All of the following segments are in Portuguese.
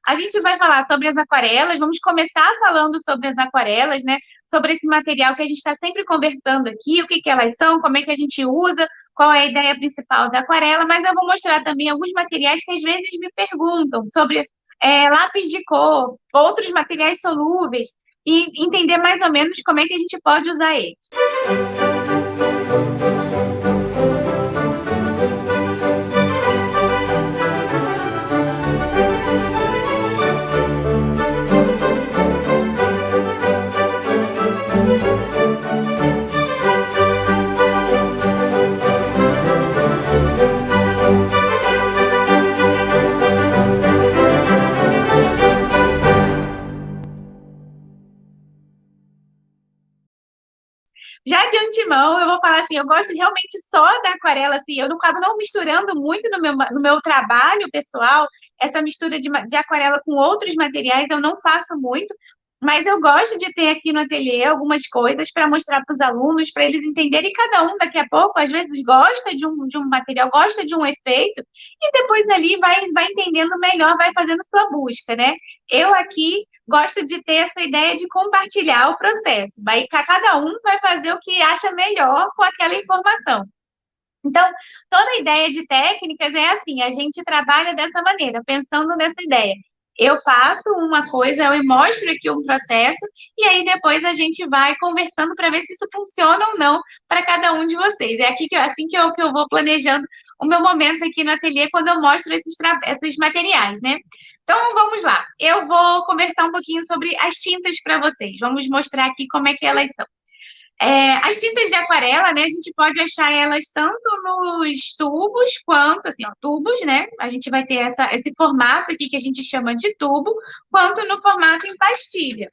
A gente vai falar sobre as aquarelas, vamos começar falando sobre as aquarelas, né? Sobre esse material que a gente está sempre conversando aqui, o que que elas são, como é que a gente usa, qual é a ideia principal da aquarela, mas eu vou mostrar também alguns materiais que às vezes me perguntam sobre lápis de cor, outros materiais solúveis, e entender mais ou menos como é que a gente pode usar eles. Já de antemão, eu vou falar assim, eu gosto realmente só da aquarela, assim, eu não acabo não misturando muito no meu trabalho pessoal, essa mistura de aquarela com outros materiais, eu não faço muito, mas eu gosto de ter aqui no ateliê algumas coisas para mostrar para os alunos, para eles entenderem, e cada um daqui a pouco, às vezes, gosta de um material, gosta de um efeito, e depois ali vai entendendo melhor, vai fazendo sua busca, né? Eu aqui gosto de ter essa ideia de compartilhar o processo. Cada um vai fazer o que acha melhor com aquela informação. Então, toda a ideia de técnicas é assim, a gente trabalha dessa maneira, pensando nessa ideia. Eu faço uma coisa, eu mostro aqui um processo, e aí depois a gente vai conversando para ver se isso funciona ou não para cada um de vocês. É aqui assim que eu vou planejando o meu momento aqui no ateliê quando eu mostro esses materiais, né? Então, vamos lá. Eu vou conversar um pouquinho sobre as tintas para vocês. Vamos mostrar aqui como é que elas são. As tintas de aquarela, né, a gente pode achar elas tanto nos tubos quanto, assim, ó, tubos, né? A gente vai ter esse formato aqui que a gente chama de tubo, quanto no formato em pastilha,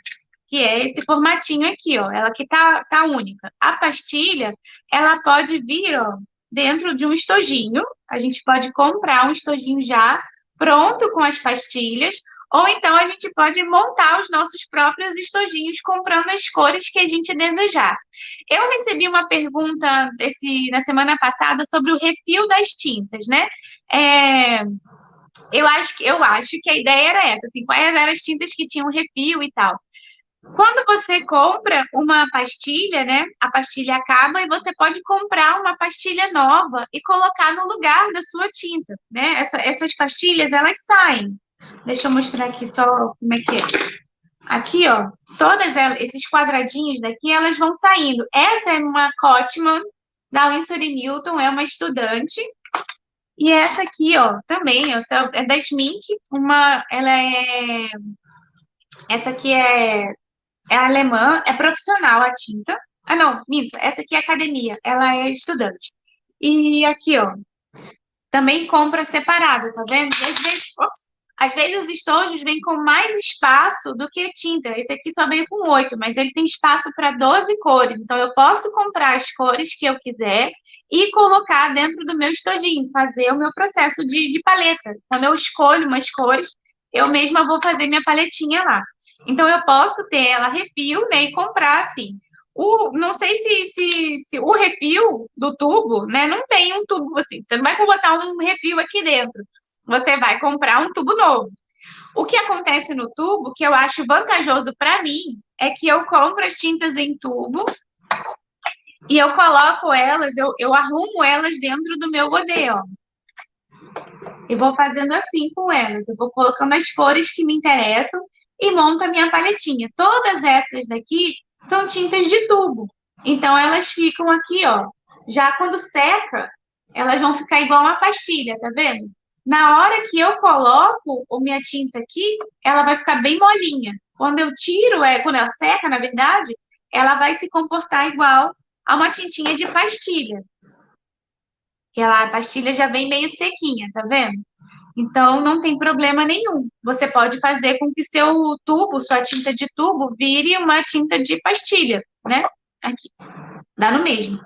que é esse formatinho aqui, ó, ela que tá única. A pastilha, ela pode vir, ó, dentro de um estojinho, a gente pode comprar um estojinho já pronto com as pastilhas, ou então a gente pode montar os nossos próprios estojinhos comprando as cores que a gente desejar. Eu recebi uma pergunta na semana passada sobre o refil das tintas, né? É, eu acho que a ideia era essa, assim, quais eram as tintas que tinham refil e tal. Quando você compra uma pastilha, né? A pastilha acaba e você pode comprar uma pastilha nova e colocar no lugar da sua tinta, né? Essas pastilhas, elas saem. Deixa eu mostrar aqui só como é que é. Aqui, ó, esses quadradinhos daqui, elas vão saindo. Essa é uma Cotman da Winsor e Newton, é uma estudante. E essa aqui, ó, também, ó, é da Schmincke, essa aqui é alemã, é profissional a tinta. Ah, não, minto, essa aqui é academia, ela é estudante. E aqui, ó, também compra separado, tá vendo? E às vezes os estojos vêm com mais espaço do que tinta. Esse aqui só veio com 8, mas ele tem espaço para 12 cores. Então, eu posso comprar as cores que eu quiser e colocar dentro do meu estojinho, fazer o meu processo de paleta. Quando eu escolho umas cores, eu mesma vou fazer minha paletinha lá. Então, eu posso ter ela refil, né, e comprar assim. Não sei se o refil do tubo, né? Não tem um tubo assim. Você não vai botar um refil aqui dentro. Você vai comprar um tubo novo. O que acontece no tubo, que eu acho vantajoso para mim, é que eu compro as tintas em tubo e eu coloco elas, eu arrumo elas dentro do meu godê, ó. Eu vou fazendo assim com elas. Eu vou colocando as cores que me interessam e monto a minha paletinha. Todas essas daqui são tintas de tubo. Então, elas ficam aqui, ó. Já quando seca, elas vão ficar igual uma pastilha, tá vendo? Na hora que eu coloco a minha tinta aqui, ela vai ficar bem molinha. Quando eu tiro, quando ela seca, na verdade, ela vai se comportar igual a uma tintinha de pastilha. A pastilha já vem meio sequinha, tá vendo? Então, não tem problema nenhum. Você pode fazer com que seu tubo, sua tinta de tubo, vire uma tinta de pastilha, né? Aqui, dá no mesmo.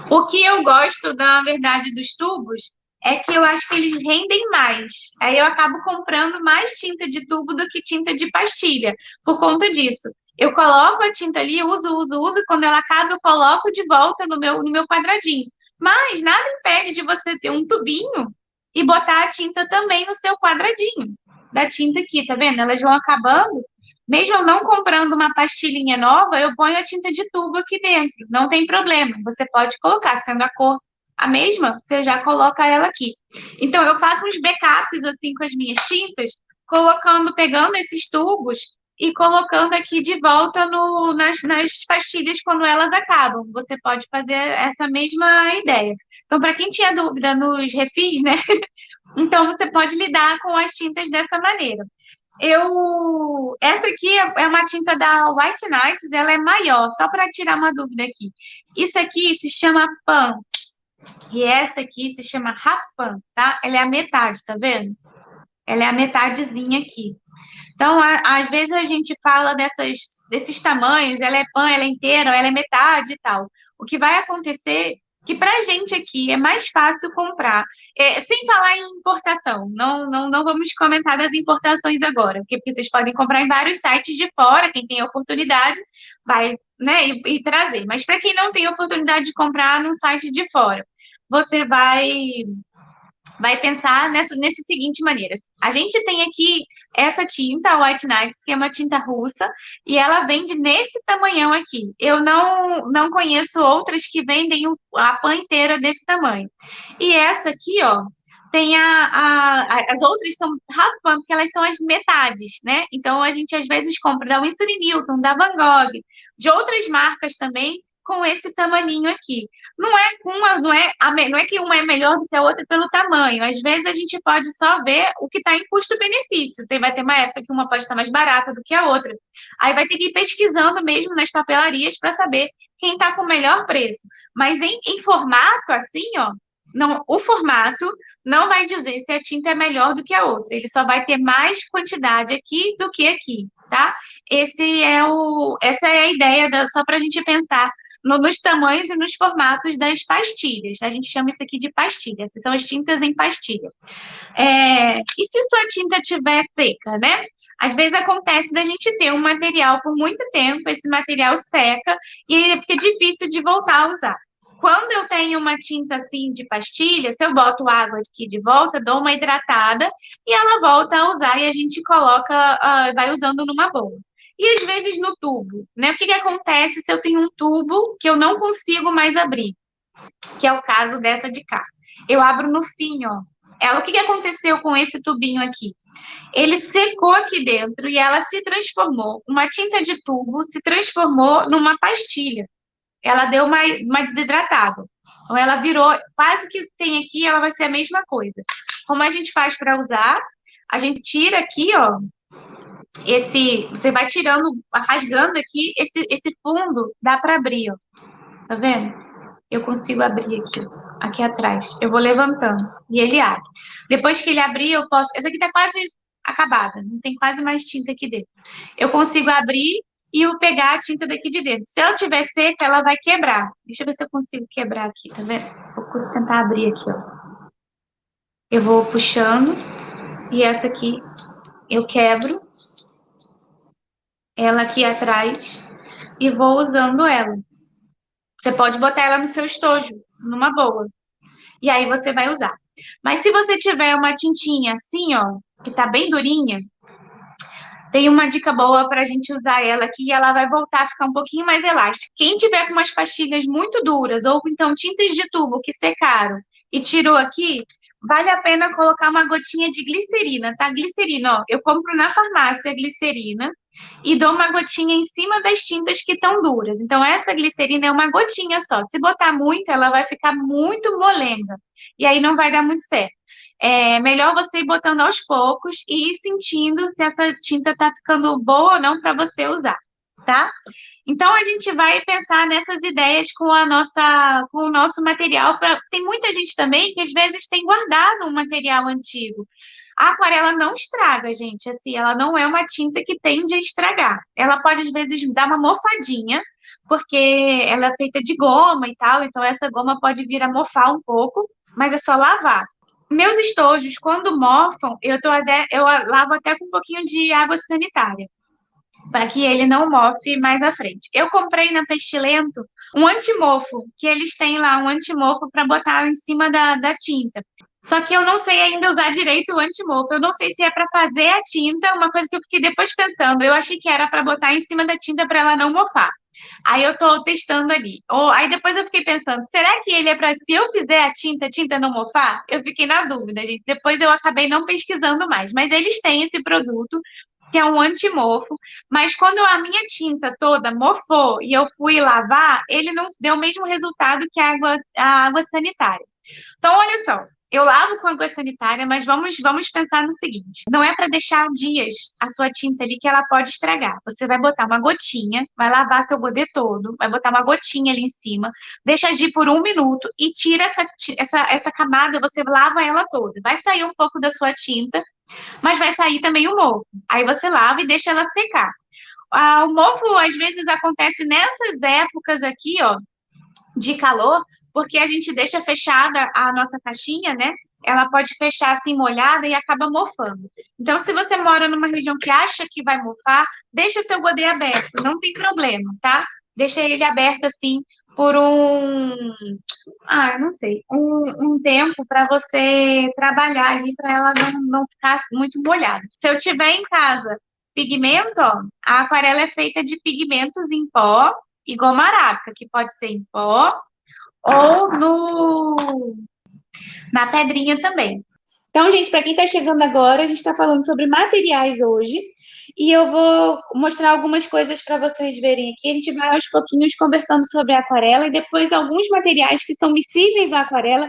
O que eu gosto, na verdade, dos tubos é que eu acho que eles rendem mais. Aí eu acabo comprando mais tinta de tubo do que tinta de pastilha, por conta disso. Eu coloco a tinta ali, uso, e quando ela acaba, eu coloco de volta no meu quadradinho. Mas nada impede de você ter um tubinho e botar a tinta também no seu quadradinho. da tinta aqui, tá vendo? Elas vão acabando. Mesmo eu não comprando uma pastilhinha nova, eu ponho a tinta de tubo aqui dentro. Não tem problema. Você pode colocar, sendo a cor a mesma, você já coloca ela aqui. Então, eu faço uns backups assim com as minhas tintas, colocando, pegando esses tubos e colocando aqui de volta nas pastilhas quando elas acabam. Você pode fazer essa mesma ideia. Então, para quem tinha dúvida nos refis, né? Então, você pode lidar com as tintas dessa maneira. Essa aqui é uma tinta da White Nights, ela é maior, só para tirar uma dúvida aqui. Isso aqui se chama Pan, e essa aqui se chama Rapan, tá? Ela é a metade, tá vendo? Ela é a metadezinha aqui. Então, às vezes a gente fala desses tamanhos, ela é pan, ela é inteira, ela é metade e tal. O que vai acontecer que para a gente aqui é mais fácil comprar, sem falar em importação, não vamos comentar das importações agora, porque vocês podem comprar em vários sites de fora, quem tem oportunidade vai, né, e trazer. Mas para quem não tem oportunidade de comprar no site de fora, você vai pensar nessa seguinte maneira. A gente tem aqui essa tinta, a White Nights, que é uma tinta russa, e ela vende nesse tamanhão aqui. Eu não conheço outras que vendem a pan inteira desse tamanho. E essa aqui, ó, tem as outras são half pan, porque elas são as metades, né? Então a gente às vezes compra da Winsor & Newton, da Van Gogh, de outras marcas também, com esse tamaninho aqui. Não é que uma é melhor do que a outra pelo tamanho. Às vezes a gente pode só ver o que está em custo-benefício. Vai ter uma época que uma pode estar mais barata do que a outra. Aí vai ter que ir pesquisando mesmo nas papelarias para saber quem está com o melhor preço. Mas em formato, assim, ó, não, o formato não vai dizer se a tinta é melhor do que a outra. Ele só vai ter mais quantidade aqui do que aqui, tá? Essa é a ideia, só para a gente pensar nos tamanhos e nos formatos das pastilhas. A gente chama isso aqui de pastilha. Essas são as tintas em pastilha. E se sua tinta estiver seca, né? Às vezes acontece da gente ter um material por muito tempo, esse material seca e fica difícil de voltar a usar. Quando eu tenho uma tinta assim de pastilha, se eu boto água aqui de volta, dou uma hidratada e ela volta a usar e a gente coloca, vai usando numa boa. E às vezes no tubo, né? O que que acontece se eu tenho um tubo que eu não consigo mais abrir? Que é o caso dessa de cá. Eu abro no fim, ó. O que que aconteceu com esse tubinho aqui? Ele secou aqui dentro e ela se transformou, uma tinta de tubo se transformou numa pastilha. Ela deu uma desidratada. Então, ela virou, quase que tem aqui, ela vai ser a mesma coisa. Como a gente faz para usar? A gente tira aqui, ó, você vai tirando, rasgando aqui, esse fundo dá para abrir, ó. Tá vendo? Eu consigo abrir aqui atrás. Eu vou levantando e ele abre. Depois que ele abrir, eu posso. Essa aqui tá quase acabada, não tem quase mais tinta aqui dentro. Eu consigo abrir e eu pegar a tinta daqui de dentro. Se ela tiver seca, ela vai quebrar. Deixa eu ver se eu consigo quebrar aqui, tá vendo? Vou tentar abrir aqui, ó. Eu vou puxando e essa aqui eu quebro ela aqui atrás e vou usando ela. Você pode botar ela no seu estojo, numa boa. E aí você vai usar. Mas se você tiver uma tintinha assim, ó, que tá bem durinha, tem uma dica boa para a gente usar ela aqui e ela vai voltar a ficar um pouquinho mais elástica. Quem tiver com umas pastilhas muito duras ou então tintas de tubo que secaram e tirou aqui, vale a pena colocar uma gotinha de glicerina, tá? Glicerina, ó, eu compro na farmácia glicerina e dou uma gotinha em cima das tintas que estão duras. Então, essa glicerina é uma gotinha só. Se botar muito, ela vai ficar muito molenga e aí não vai dar muito certo. É melhor você ir botando aos poucos e ir sentindo se essa tinta está ficando boa ou não para você usar, tá? Então a gente vai pensar nessas ideias com o nosso material. Tem muita gente também que às vezes tem guardado um material antigo. A aquarela não estraga, gente. Assim, ela não é uma tinta que tende a estragar. Ela pode às vezes dar uma mofadinha, porque ela é feita de goma e tal, então essa goma pode vir a mofar um pouco, mas é só lavar. Meus estojos, quando mofam, eu lavo até com um pouquinho de água sanitária, para que ele não mofe mais à frente. Eu comprei na Pestilento um antimofo, que eles têm lá um antimofo para botar em cima da tinta. Só que eu não sei ainda usar direito o antimofo. Eu não sei se é para fazer a tinta, uma coisa que eu fiquei depois pensando. Eu achei que era para botar em cima da tinta para ela não mofar. Aí eu tô testando ali. Ou, aí depois eu fiquei pensando, será que ele é para se eu fizer a tinta não mofar? Eu fiquei na dúvida, gente. Depois eu acabei não pesquisando mais. Mas eles têm esse produto que é um antimofo, mas quando a minha tinta toda mofou e eu fui lavar, ele não deu o mesmo resultado que a água sanitária. Então, olha só, eu lavo com água sanitária, mas vamos pensar no seguinte: não é para deixar dias a sua tinta ali que ela pode estragar. Você vai botar uma gotinha, vai lavar seu godê todo, vai botar uma gotinha ali em cima, deixa agir por 1 minuto e tira essa camada, você lava ela toda. Vai sair um pouco da sua tinta, mas vai sair também o mofo. Aí você lava e deixa ela secar. O mofo, às vezes, acontece nessas épocas aqui, ó, de calor, porque a gente deixa fechada a nossa caixinha, né? Ela pode fechar assim molhada e acaba mofando. Então, se você mora numa região que acha que vai mofar, deixa seu godê aberto, não tem problema, tá? Deixa ele aberto assim por não sei, um tempo para você trabalhar ali para ela não ficar muito molhada. Se eu tiver em casa pigmento, ó, a aquarela é feita de pigmentos em pó e goma arábica, que pode ser em pó ou na pedrinha também. Então, gente, para quem está chegando agora, a gente está falando sobre materiais hoje e eu vou mostrar algumas coisas para vocês verem aqui. A gente vai aos pouquinhos conversando sobre a aquarela e depois alguns materiais que são miscíveis à aquarela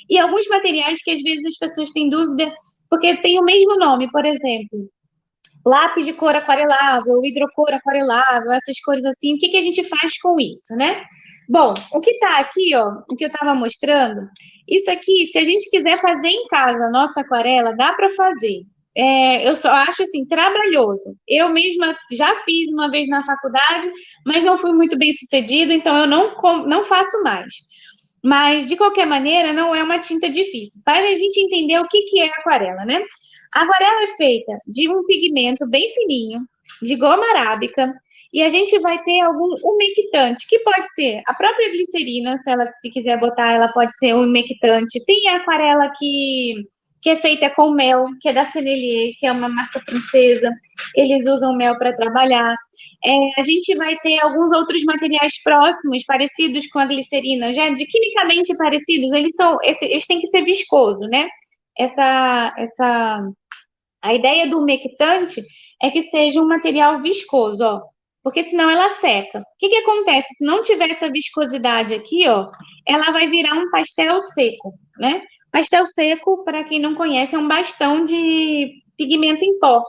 e alguns materiais que às vezes as pessoas têm dúvida porque tem o mesmo nome, por exemplo, lápis de cor aquarelável, hidrocor aquarelável, essas cores assim. O que que a gente faz com isso, né? Bom, o que está aqui, ó, o que eu estava mostrando, isso aqui, se a gente quiser fazer em casa a nossa aquarela, dá para fazer. Eu só acho assim trabalhoso. Eu mesma já fiz uma vez na faculdade, mas não fui muito bem sucedida, então eu não faço mais. Mas, de qualquer maneira, não é uma tinta difícil. Para a gente entender o que que é aquarela, né? A aquarela é feita de um pigmento bem fininho, de goma arábica, e a gente vai ter algum umectante, que pode ser a própria glicerina, se quiser botar, ela pode ser um umectante. Tem a aquarela que é feita com mel, que é da Sennelier, que é uma marca francesa. Eles usam mel para trabalhar. A gente vai ter alguns outros materiais próximos, parecidos com a glicerina, já de quimicamente parecidos. Eles têm que ser viscoso, né? A ideia do umectante é que seja um material viscoso, ó, porque senão ela seca. O que que acontece? Se não tiver essa viscosidade aqui, ó, ela vai virar um pastel seco, né? Pastel seco, para quem não conhece, é um bastão de pigmento em pó,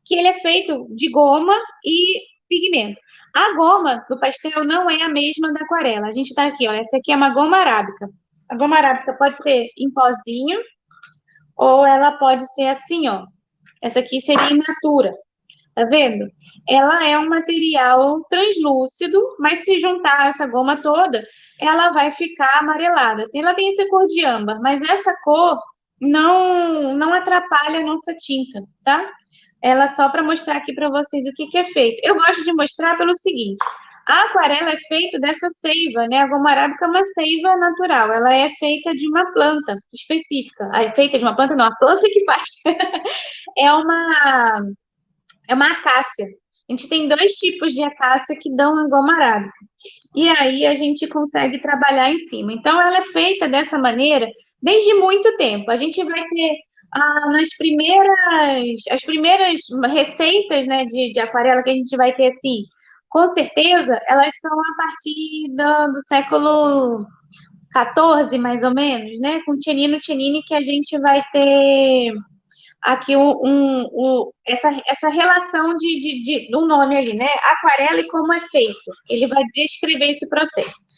que ele é feito de goma e pigmento. A goma do pastel não é a mesma da aquarela. A gente tá aqui, ó, essa aqui é uma goma arábica. A goma arábica pode ser em pozinho ou ela pode ser assim, ó. Essa aqui seria in natura, tá vendo? Ela é um material translúcido, mas se juntar essa goma toda, ela vai ficar amarelada. Assim, ela tem essa cor de âmbar, mas essa cor não atrapalha a nossa tinta, tá? Ela só para mostrar aqui para vocês o que que é feito. Eu gosto de mostrar pelo seguinte: a aquarela é feita dessa seiva, né? A goma arábica é uma seiva natural. Ela é feita de uma planta específica. É feita de uma planta, não, a planta que faz. É uma acácia. A gente tem dois tipos de acácia que dão a goma arábica. E aí a gente consegue trabalhar em cima. Então, ela é feita dessa maneira desde muito tempo. A gente vai ter as primeiras receitas, né, de aquarela que a gente vai ter assim, com certeza, elas são a partir do século XIV, mais ou menos, né? Com Cennino Cennini que a gente vai ter aqui essa relação do nome ali, né? Aquarela e como é feito. Ele vai descrever esse processo.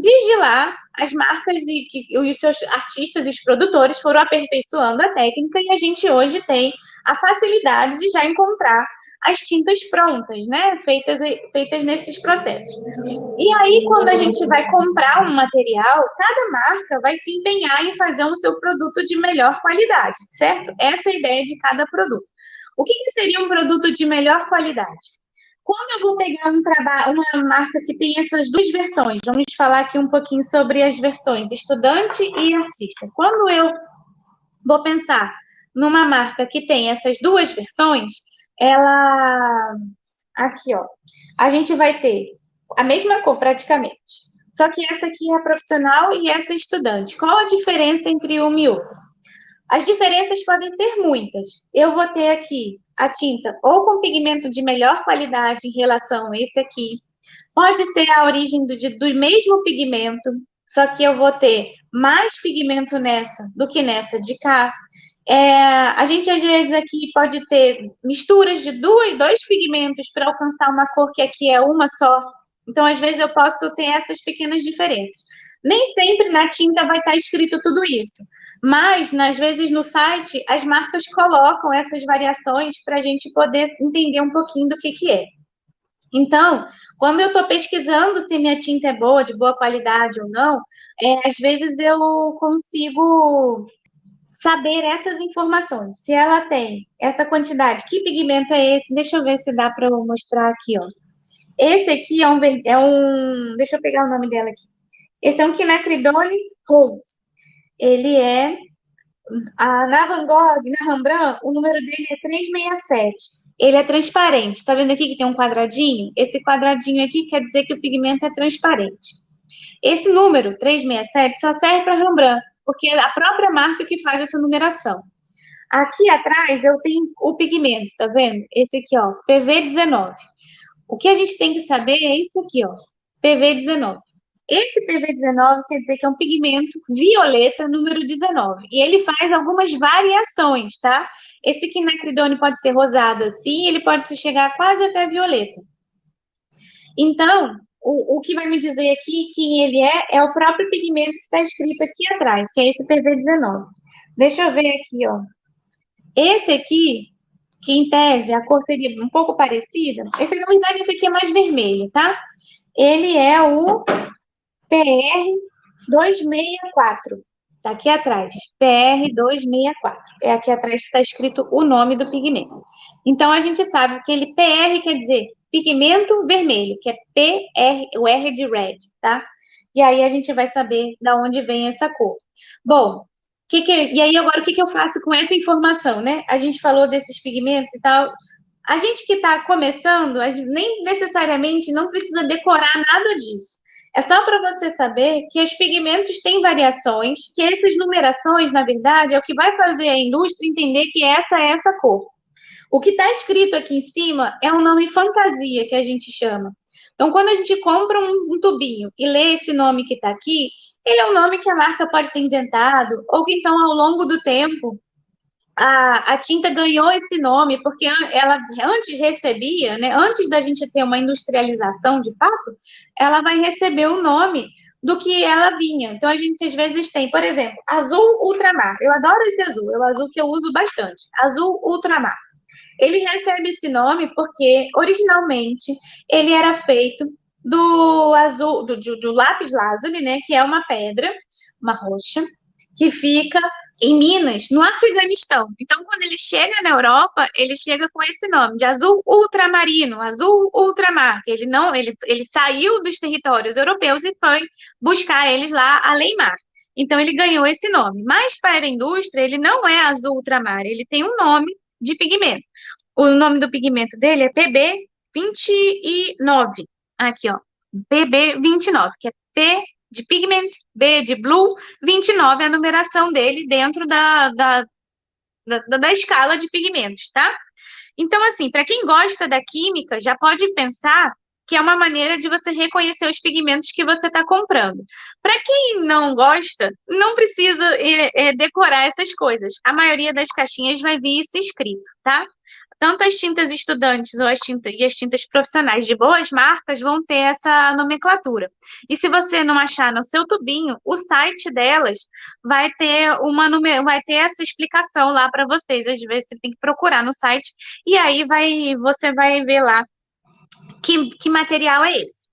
Desde lá, as marcas e os seus artistas e os produtores foram aperfeiçoando a técnica e a gente hoje tem a facilidade de já encontrar as tintas prontas, né? Feitas nesses processos. E aí, quando a gente vai comprar um material, cada marca vai se empenhar em fazer o seu produto de melhor qualidade, certo? Essa é a ideia de cada produto. O que que seria um produto de melhor qualidade? Quando eu vou pegar uma marca que tem essas duas versões, vamos falar aqui um pouquinho sobre as versões estudante e artista. Quando eu vou pensar numa marca que tem essas duas versões, ela aqui, ó, a gente vai ter a mesma cor praticamente. Só que essa aqui é profissional e essa é estudante. Qual a diferença entre uma e outra? As diferenças podem ser muitas. Eu vou ter aqui a tinta ou com pigmento de melhor qualidade em relação a esse aqui. Pode ser a origem do mesmo pigmento, só que eu vou ter mais pigmento nessa do que nessa de cá. A gente, às vezes, aqui pode ter misturas de dois pigmentos para alcançar uma cor que aqui é uma só. Então, às vezes, eu posso ter essas pequenas diferenças. Nem sempre na tinta vai estar escrito tudo isso, mas, às vezes, no site, as marcas colocam essas variações para a gente poder entender um pouquinho do que é. Então, quando eu estou pesquisando se minha tinta é boa, de boa qualidade ou não, às vezes eu consigo saber essas informações. Se ela tem essa quantidade, que pigmento é esse? Deixa eu ver se dá para eu mostrar aqui, ó. Esse aqui deixa eu pegar o nome dela aqui. Esse é um quinacridone rose. Ele é na Van Gogh, na Rembrandt, o número dele é 367. Ele é transparente. Tá vendo aqui que tem um quadradinho? Esse quadradinho aqui quer dizer que o pigmento é transparente. Esse número, 367, só serve para Rembrandt, porque é a própria marca que faz essa numeração. Aqui atrás eu tenho o pigmento, tá vendo? Esse aqui, ó, PV19. O que a gente tem que saber é isso aqui, ó, PV19. Esse PV19 quer dizer que é um pigmento violeta número 19. E ele faz algumas variações, tá? Esse quinacridone pode ser rosado assim, ele pode chegar quase até violeta. Então, o que vai me dizer aqui quem ele é o próprio pigmento que está escrito aqui atrás, que é esse PV19. Deixa eu ver aqui, ó. Esse aqui, que em tese a cor seria um pouco parecida, na verdade, esse aqui é mais vermelho, tá? Ele é o PR264. Tá aqui atrás. PR264. É aqui atrás que está escrito o nome do pigmento. Então, a gente sabe que ele PR quer dizer pigmento vermelho, que é PR, o R de red, tá? E aí a gente vai saber de onde vem essa cor. Bom, e aí agora o que eu faço com essa informação, né? A gente falou desses pigmentos e tal. A gente que está começando, nem necessariamente não precisa decorar nada disso. É só para você saber que os pigmentos têm variações, que essas numerações, na verdade, é o que vai fazer a indústria entender que essa é essa cor. O que está escrito aqui em cima é um nome fantasia, que a gente chama. Então, quando a gente compra um tubinho e lê esse nome que está aqui, ele é um nome que a marca pode ter inventado, ou que então, ao longo do tempo, a tinta ganhou esse nome porque ela antes recebia, né, antes da gente ter uma industrialização de fato, ela vai receber o nome do que ela vinha. Então a gente às vezes tem, por exemplo, azul ultramar. Eu adoro esse azul, é o azul que eu uso bastante. Azul ultramar. Ele recebe esse nome porque originalmente ele era feito do azul, do lápis lazuli, né, que é uma pedra, uma rocha, que fica em Minas, no Afeganistão. Então, quando ele chega na Europa, ele chega com esse nome de azul ultramarino, azul ultramar. Ele saiu dos territórios europeus e foi buscar eles lá além mar. Então, ele ganhou esse nome. Mas para a indústria, ele não é azul ultramar, ele tem um nome de pigmento. O nome do pigmento dele é PB29. Aqui, ó. PB29, que é P de pigment, B de blue, 29 é a numeração dele dentro da escala de pigmentos, tá? Então, assim, para quem gosta da química, já pode pensar que é uma maneira de você reconhecer os pigmentos que você está comprando. Para quem não gosta, não precisa decorar essas coisas. A maioria das caixinhas vai vir isso escrito, tá? Tanto as tintas estudantes ou as tintas profissionais de boas marcas vão ter essa nomenclatura. E se você não achar no seu tubinho, o site delas vai ter essa explicação lá para vocês. Às vezes você tem que procurar no site e aí você vai ver lá que material é esse.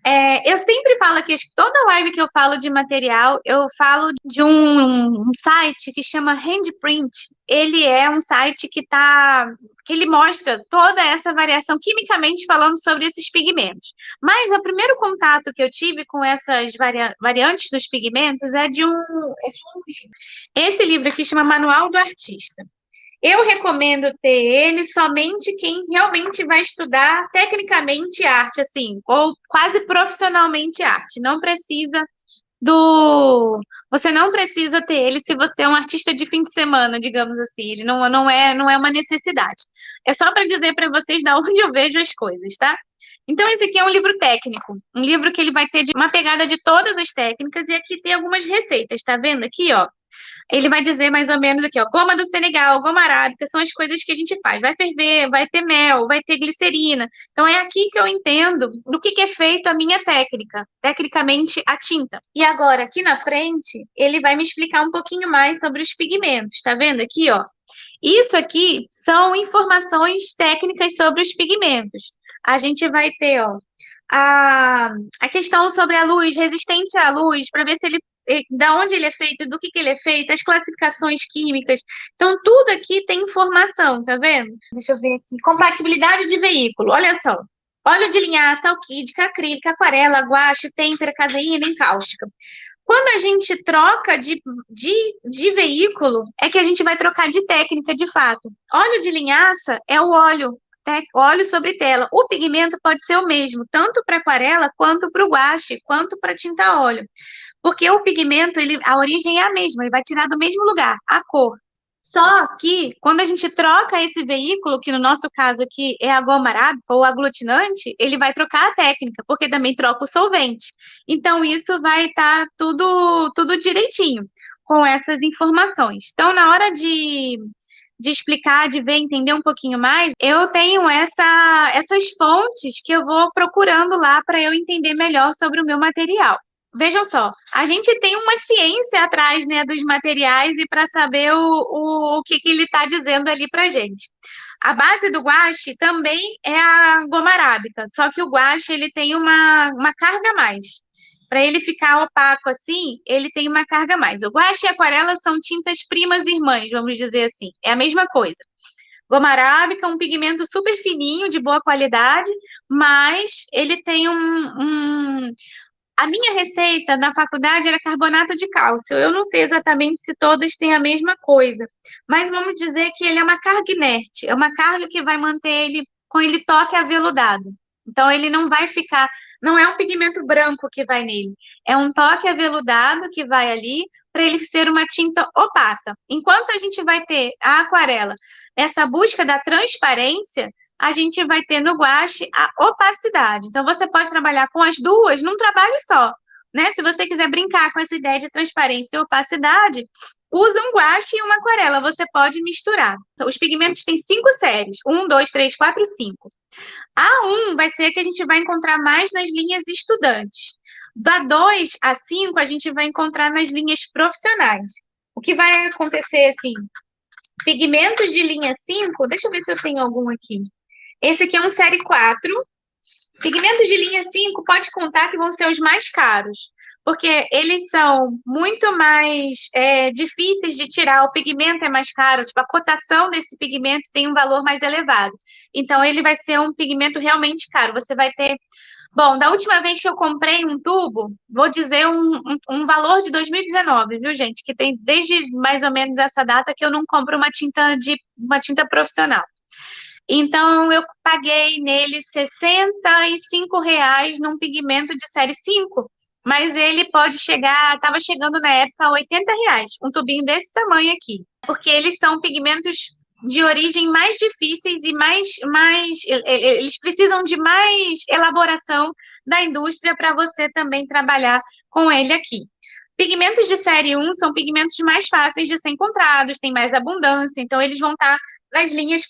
Eu sempre falo aqui, acho que toda live que eu falo de material, eu falo de um site que chama Handprint. Ele é um site que ele mostra toda essa variação quimicamente falando sobre esses pigmentos. Mas o primeiro contato que eu tive com essas variantes dos pigmentos é de um livro. Esse livro aqui chama Manual do Artista. Eu recomendo ter ele somente quem realmente vai estudar tecnicamente arte, assim, ou quase profissionalmente arte. Não precisa do. Você não precisa ter ele se você é um artista de fim de semana, digamos assim. Ele não é uma necessidade. É só para dizer para vocês da onde eu vejo as coisas, tá? Então, esse aqui é um livro técnico, um livro que ele vai ter uma pegada de todas as técnicas, e aqui tem algumas receitas, tá vendo aqui, ó? Ele vai dizer mais ou menos aqui, ó, goma do Senegal, goma arábica, são as coisas que a gente faz. Vai ferver, vai ter mel, vai ter glicerina. Então é aqui que eu entendo do que é feito a minha técnica, tecnicamente a tinta. E agora, aqui na frente, ele vai me explicar um pouquinho mais sobre os pigmentos. Tá vendo aqui, ó? Isso aqui são informações técnicas sobre os pigmentos. A gente vai ter, ó, a questão sobre a luz, resistente à luz, para ver se ele da onde ele é feito, do que ele é feito, as classificações químicas. Então, tudo aqui tem informação, tá vendo? Deixa eu ver aqui. Compatibilidade de veículo, olha só. Óleo de linhaça, alquídica, acrílica, aquarela, guache, têmpera, caseína, encáustica. Quando a gente troca de veículo, é que a gente vai trocar de técnica de fato. Óleo de linhaça é o óleo, óleo sobre tela. O pigmento pode ser o mesmo, tanto para aquarela, quanto para o guache, quanto para tinta a óleo. Porque o pigmento, a origem é a mesma, ele vai tirar do mesmo lugar, a cor. Só que, quando a gente troca esse veículo, que no nosso caso aqui é a goma arábica ou aglutinante, ele vai trocar a técnica, porque também troca o solvente. Então, isso vai estar tudo direitinho com essas informações. Então, na hora de explicar, de ver, entender um pouquinho mais, eu tenho essas fontes que eu vou procurando lá para eu entender melhor sobre o meu material. Vejam só, a gente tem uma ciência atrás, né, dos materiais e para saber o que ele está dizendo ali para gente. A base do guache também é a goma arábica, só que o guache ele tem uma carga a mais. Para ele ficar opaco assim, ele tem uma carga a mais. O guache e a aquarela são tintas primas irmãs, vamos dizer assim. É a mesma coisa. Goma arábica, um pigmento super fininho, de boa qualidade, mas ele tem a minha receita na faculdade era carbonato de cálcio. Eu não sei exatamente se todas têm a mesma coisa, mas vamos dizer que ele é uma carga inerte, é uma carga que vai manter ele com ele toque aveludado. Então ele não vai ficar, não é um pigmento branco que vai nele, é um toque aveludado que vai ali para ele ser uma tinta opaca. Enquanto a gente vai ter a aquarela, essa busca da transparência, a gente vai ter no guache a opacidade. Então, você pode trabalhar com as duas num trabalho só, né? Se você quiser brincar com essa ideia de transparência e opacidade, usa um guache e uma aquarela, você pode misturar. Então, os pigmentos têm 5 séries, 1, 2, 3, 4, 5. A 1 vai ser a que a gente vai encontrar mais nas linhas estudantes. Da 2 a 5, a gente vai encontrar nas linhas profissionais. O que vai acontecer, assim, pigmentos de linha 5, deixa eu ver se eu tenho algum aqui. Esse aqui é um série 4. Pigmentos de linha 5, pode contar que vão ser os mais caros, porque eles são muito mais difíceis de tirar. O pigmento é mais caro, tipo, a cotação desse pigmento tem um valor mais elevado. Então, ele vai ser um pigmento realmente caro. Você vai ter. Bom, da última vez que eu comprei um tubo, vou dizer um valor de 2019, viu, gente? Que tem desde mais ou menos essa data que eu não compro uma tinta profissional. Então, eu paguei nele R$ 65 num pigmento de série 5, mas ele pode chegar, estava chegando na época a R$ 80, um tubinho desse tamanho aqui, porque eles são pigmentos de origem mais difíceis e eles precisam de mais elaboração da indústria para você também trabalhar com ele aqui. Pigmentos de série 1 são pigmentos mais fáceis de ser encontrados, tem mais abundância, então eles vão estar nas linhas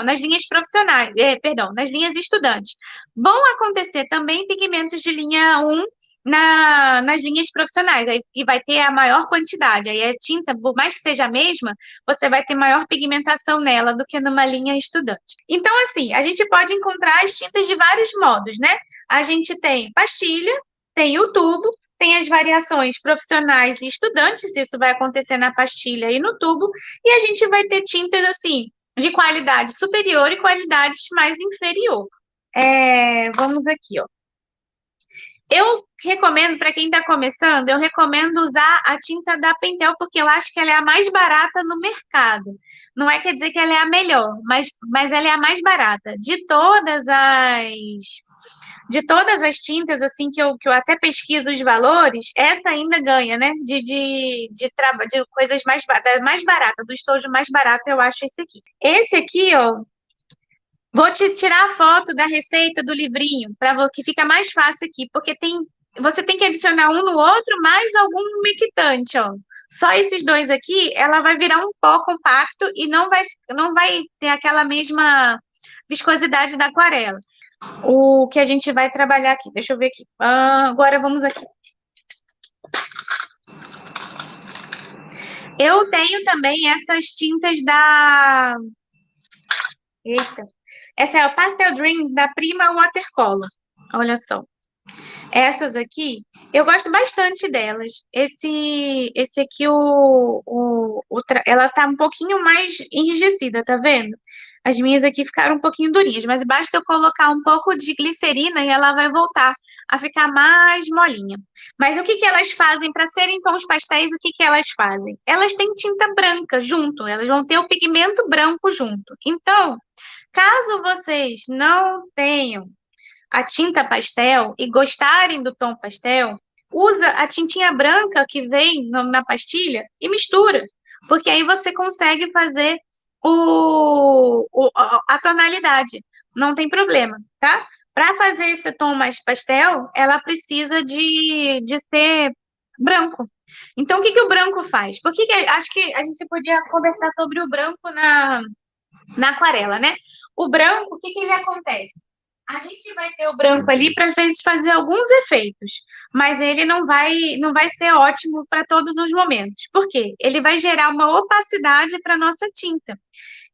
nas linhas profissionais, perdão, nas linhas estudantes. Vão acontecer também pigmentos de linha 1 nas linhas profissionais, e vai ter a maior quantidade. Aí a tinta, por mais que seja a mesma, você vai ter maior pigmentação nela do que numa linha estudante. Então, assim, a gente pode encontrar as tintas de vários modos, né? A gente tem pastilha, tem o tubo, tem as variações profissionais e estudantes, isso vai acontecer na pastilha e no tubo, e a gente vai ter tintas, assim, de qualidade superior e qualidades mais inferior. Vamos aqui, ó. Eu recomendo, para quem está começando, eu recomendo usar a tinta da Pentel, porque eu acho que ela é a mais barata no mercado. Não é quer dizer que ela é a melhor, mas ela é a mais barata. De todas as tintas, assim, que eu até pesquiso os valores, essa ainda ganha, né? De coisas das mais baratas, do estojo mais barato, eu acho esse aqui. Esse aqui, ó, vou te tirar a foto da receita do livrinho, para que fica mais fácil aqui, porque você tem que adicionar um no outro, mais algum umectante, ó. Só esses dois aqui, ela vai virar um pó compacto e não vai ter aquela mesma viscosidade da aquarela. O que a gente vai trabalhar aqui, deixa eu ver aqui. Agora vamos aqui. Eu tenho também essas tintas da. Eita. Essa é o Pastel Dreams da Prima Watercolor. Olha só. Essas aqui, eu gosto bastante delas. Esse aqui, ela tá um pouquinho mais enrijecida, tá vendo? As minhas aqui ficaram um pouquinho durinhas, mas basta eu colocar um pouco de glicerina e ela vai voltar a ficar mais molinha. Mas o que que elas fazem para serem tons pastéis? O que que elas fazem? Elas têm tinta branca junto, elas vão ter o pigmento branco junto. Então, caso vocês não tenham a tinta pastel e gostarem do tom pastel, usa a tintinha branca que vem na pastilha e mistura, porque aí você consegue fazer a tonalidade, não tem problema, tá? Para fazer esse tom mais pastel, ela precisa de ser branco. Então, o que que o branco faz? Acho que a gente podia conversar sobre o branco na aquarela, né? O branco, o que que ele acontece? A gente vai ter o branco ali para às vezes fazer alguns efeitos, mas ele não vai ser ótimo para todos os momentos. Por quê? Ele vai gerar uma opacidade para nossa tinta.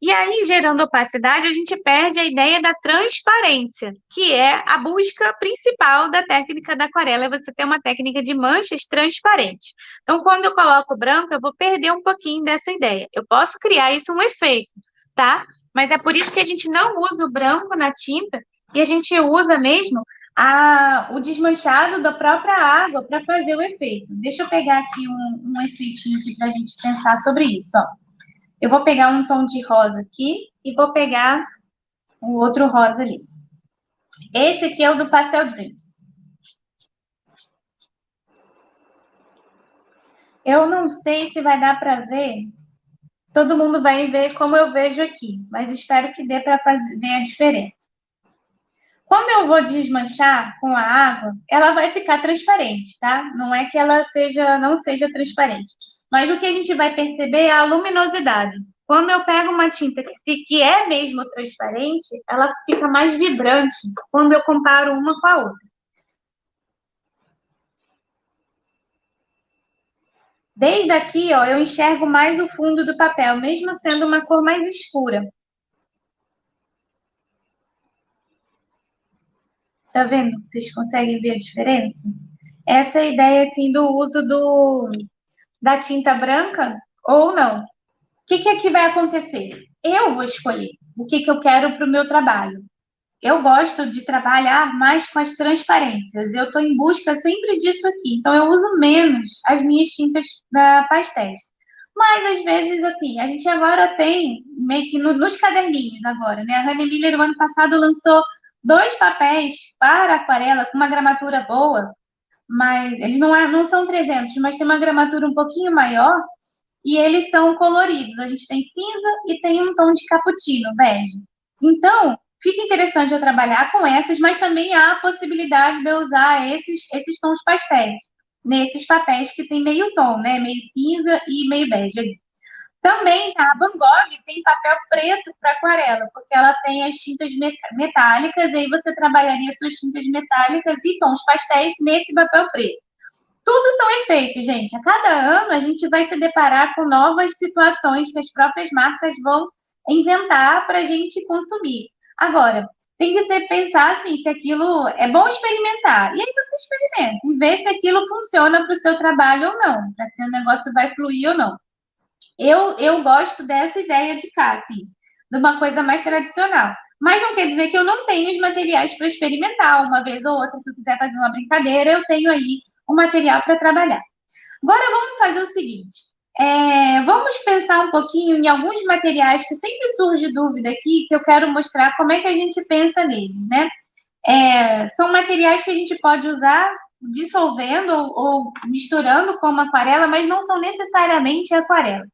E aí, gerando opacidade, a gente perde a ideia da transparência, que é a busca principal da técnica da aquarela, é você ter uma técnica de manchas transparentes. Então, quando eu coloco branco, eu vou perder um pouquinho dessa ideia. Eu posso criar isso um efeito, tá? Mas é por isso que a gente não usa o branco na tinta e a gente usa mesmo o desmanchado da própria água para fazer o efeito. Deixa eu pegar aqui um efeitinho para a gente pensar sobre isso, ó. Eu vou pegar um tom de rosa aqui e vou pegar o outro rosa ali. Esse aqui é o do Pastel Dreams. Eu não sei se vai dar para ver. Todo mundo vai ver como eu vejo aqui, mas espero que dê para ver a diferença. Quando eu vou desmanchar com a água, ela vai ficar transparente, tá? Não é que ela não seja transparente. Mas o que a gente vai perceber é a luminosidade. Quando eu pego uma tinta que é mesmo transparente, ela fica mais vibrante quando eu comparo uma com a outra. Desde aqui, ó, eu enxergo mais o fundo do papel, mesmo sendo uma cor mais escura. Tá vendo? Vocês conseguem ver a diferença? Essa é a ideia, assim, do uso da tinta branca ou não. O que é que vai acontecer? Eu vou escolher o que eu quero para o meu trabalho. Eu gosto de trabalhar mais com as transparências. Eu estou em busca sempre disso aqui. Então, eu uso menos as minhas tintas pastéis. Mas, às vezes, assim, a gente agora tem, meio que nos caderninhos agora, né? A Hannah Miller, no ano passado, lançou 2 papéis para aquarela com uma gramatura boa, mas eles não são 300, mas tem uma gramatura um pouquinho maior e eles são coloridos. A gente tem cinza e tem um tom de cappuccino, bege. Então, fica interessante eu trabalhar com essas, mas também há a possibilidade de eu usar esses tons pastéis, nesses papéis que tem meio tom, né? Meio cinza e meio bege. Também a Van Gogh tem papel preto para aquarela, porque ela tem as tintas metálicas, e aí você trabalharia suas tintas metálicas e tons pastéis nesse papel preto. Tudo são efeitos, gente. A cada ano a gente vai se deparar com novas situações que as próprias marcas vão inventar para a gente consumir. Agora, tem que ser pensar assim, se aquilo é bom experimentar. E aí você experimenta e vê se aquilo funciona para o seu trabalho ou não, para se o negócio vai fluir ou não. Eu gosto dessa ideia de cá, assim, de uma coisa mais tradicional. Mas não quer dizer que eu não tenho os materiais para experimentar. Uma vez ou outra, se eu quiser fazer uma brincadeira, eu tenho aí o material para trabalhar. Agora vamos fazer o seguinte: vamos pensar um pouquinho em alguns materiais que sempre surge dúvida aqui, que eu quero mostrar como é que a gente pensa neles, né? São materiais que a gente pode usar dissolvendo ou misturando com uma aquarela, mas não são necessariamente aquarela.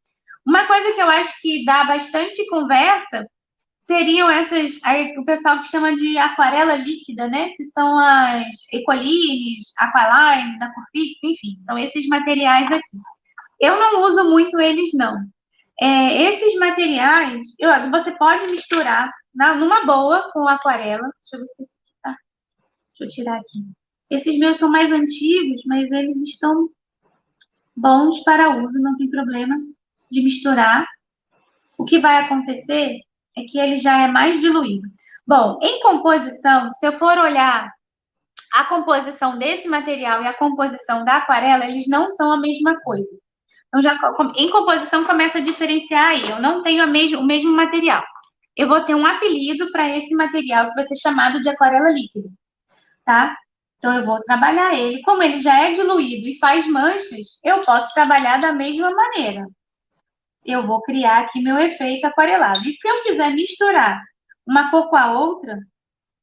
Uma coisa que eu acho que dá bastante conversa seriam essas, aí, o pessoal que chama de aquarela líquida, né? Que são as Ecolines, Aqualine, da Corfix, enfim, são esses materiais aqui. Eu não uso muito eles, não. Esses materiais, você pode misturar numa boa com aquarela. Deixa eu ver se tá. Deixa eu tirar aqui. Esses meus são mais antigos, mas eles estão bons para uso, não tem problema de misturar. O que vai acontecer é que ele já é mais diluído. Bom, em composição, se eu for olhar a composição desse material e a composição da aquarela, eles não são a mesma coisa. Então, em composição, começa a diferenciar aí. Eu não tenho o mesmo material. Eu vou ter um apelido para esse material que vai ser chamado de aquarela líquida, tá? Então, eu vou trabalhar ele. Como ele já é diluído e faz manchas, eu posso trabalhar da mesma maneira. Eu vou criar aqui meu efeito aquarelado. E se eu quiser misturar uma cor com a outra,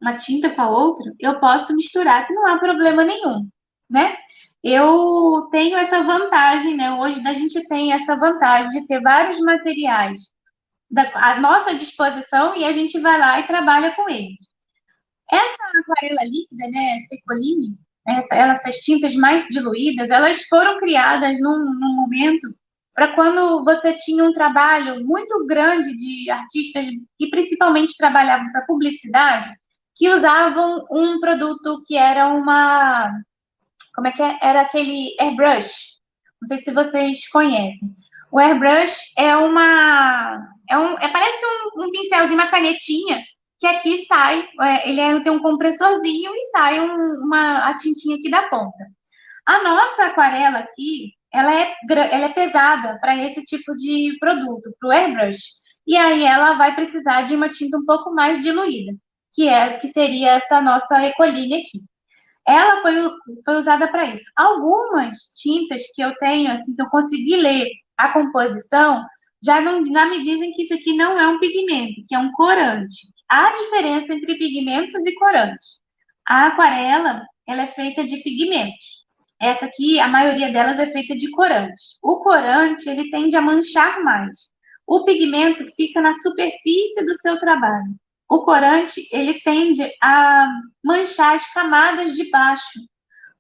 uma tinta com a outra, eu posso misturar, que não há problema nenhum, né? Eu tenho essa vantagem, né? Hoje a gente tem essa vantagem de ter vários materiais à nossa disposição e a gente vai lá e trabalha com eles. Essa aquarela líquida, né, Secoline, essas tintas mais diluídas, elas foram criadas num momento para quando você tinha um trabalho muito grande de artistas que principalmente trabalhavam para publicidade, que usavam um produto que era como é que é? Era aquele airbrush. Não sei se vocês conhecem. O airbrush parece um pincelzinho, uma canetinha, que aqui sai, tem um compressorzinho e sai a tintinha aqui da ponta. A nossa aquarela aqui, ela é pesada para esse tipo de produto, para o airbrush. E aí ela vai precisar de uma tinta um pouco mais diluída, que seria essa nossa Ecoline aqui. Ela foi usada para isso. Algumas tintas que eu tenho, assim, que eu consegui ler a composição, já me dizem que isso aqui não é um pigmento, que é um corante. Há diferença entre pigmentos e corantes. A aquarela, ela é feita de pigmentos. Essa aqui, a maioria delas é feita de corante. O corante, ele tende a manchar mais. O pigmento fica na superfície do seu trabalho. O corante, ele tende a manchar as camadas de baixo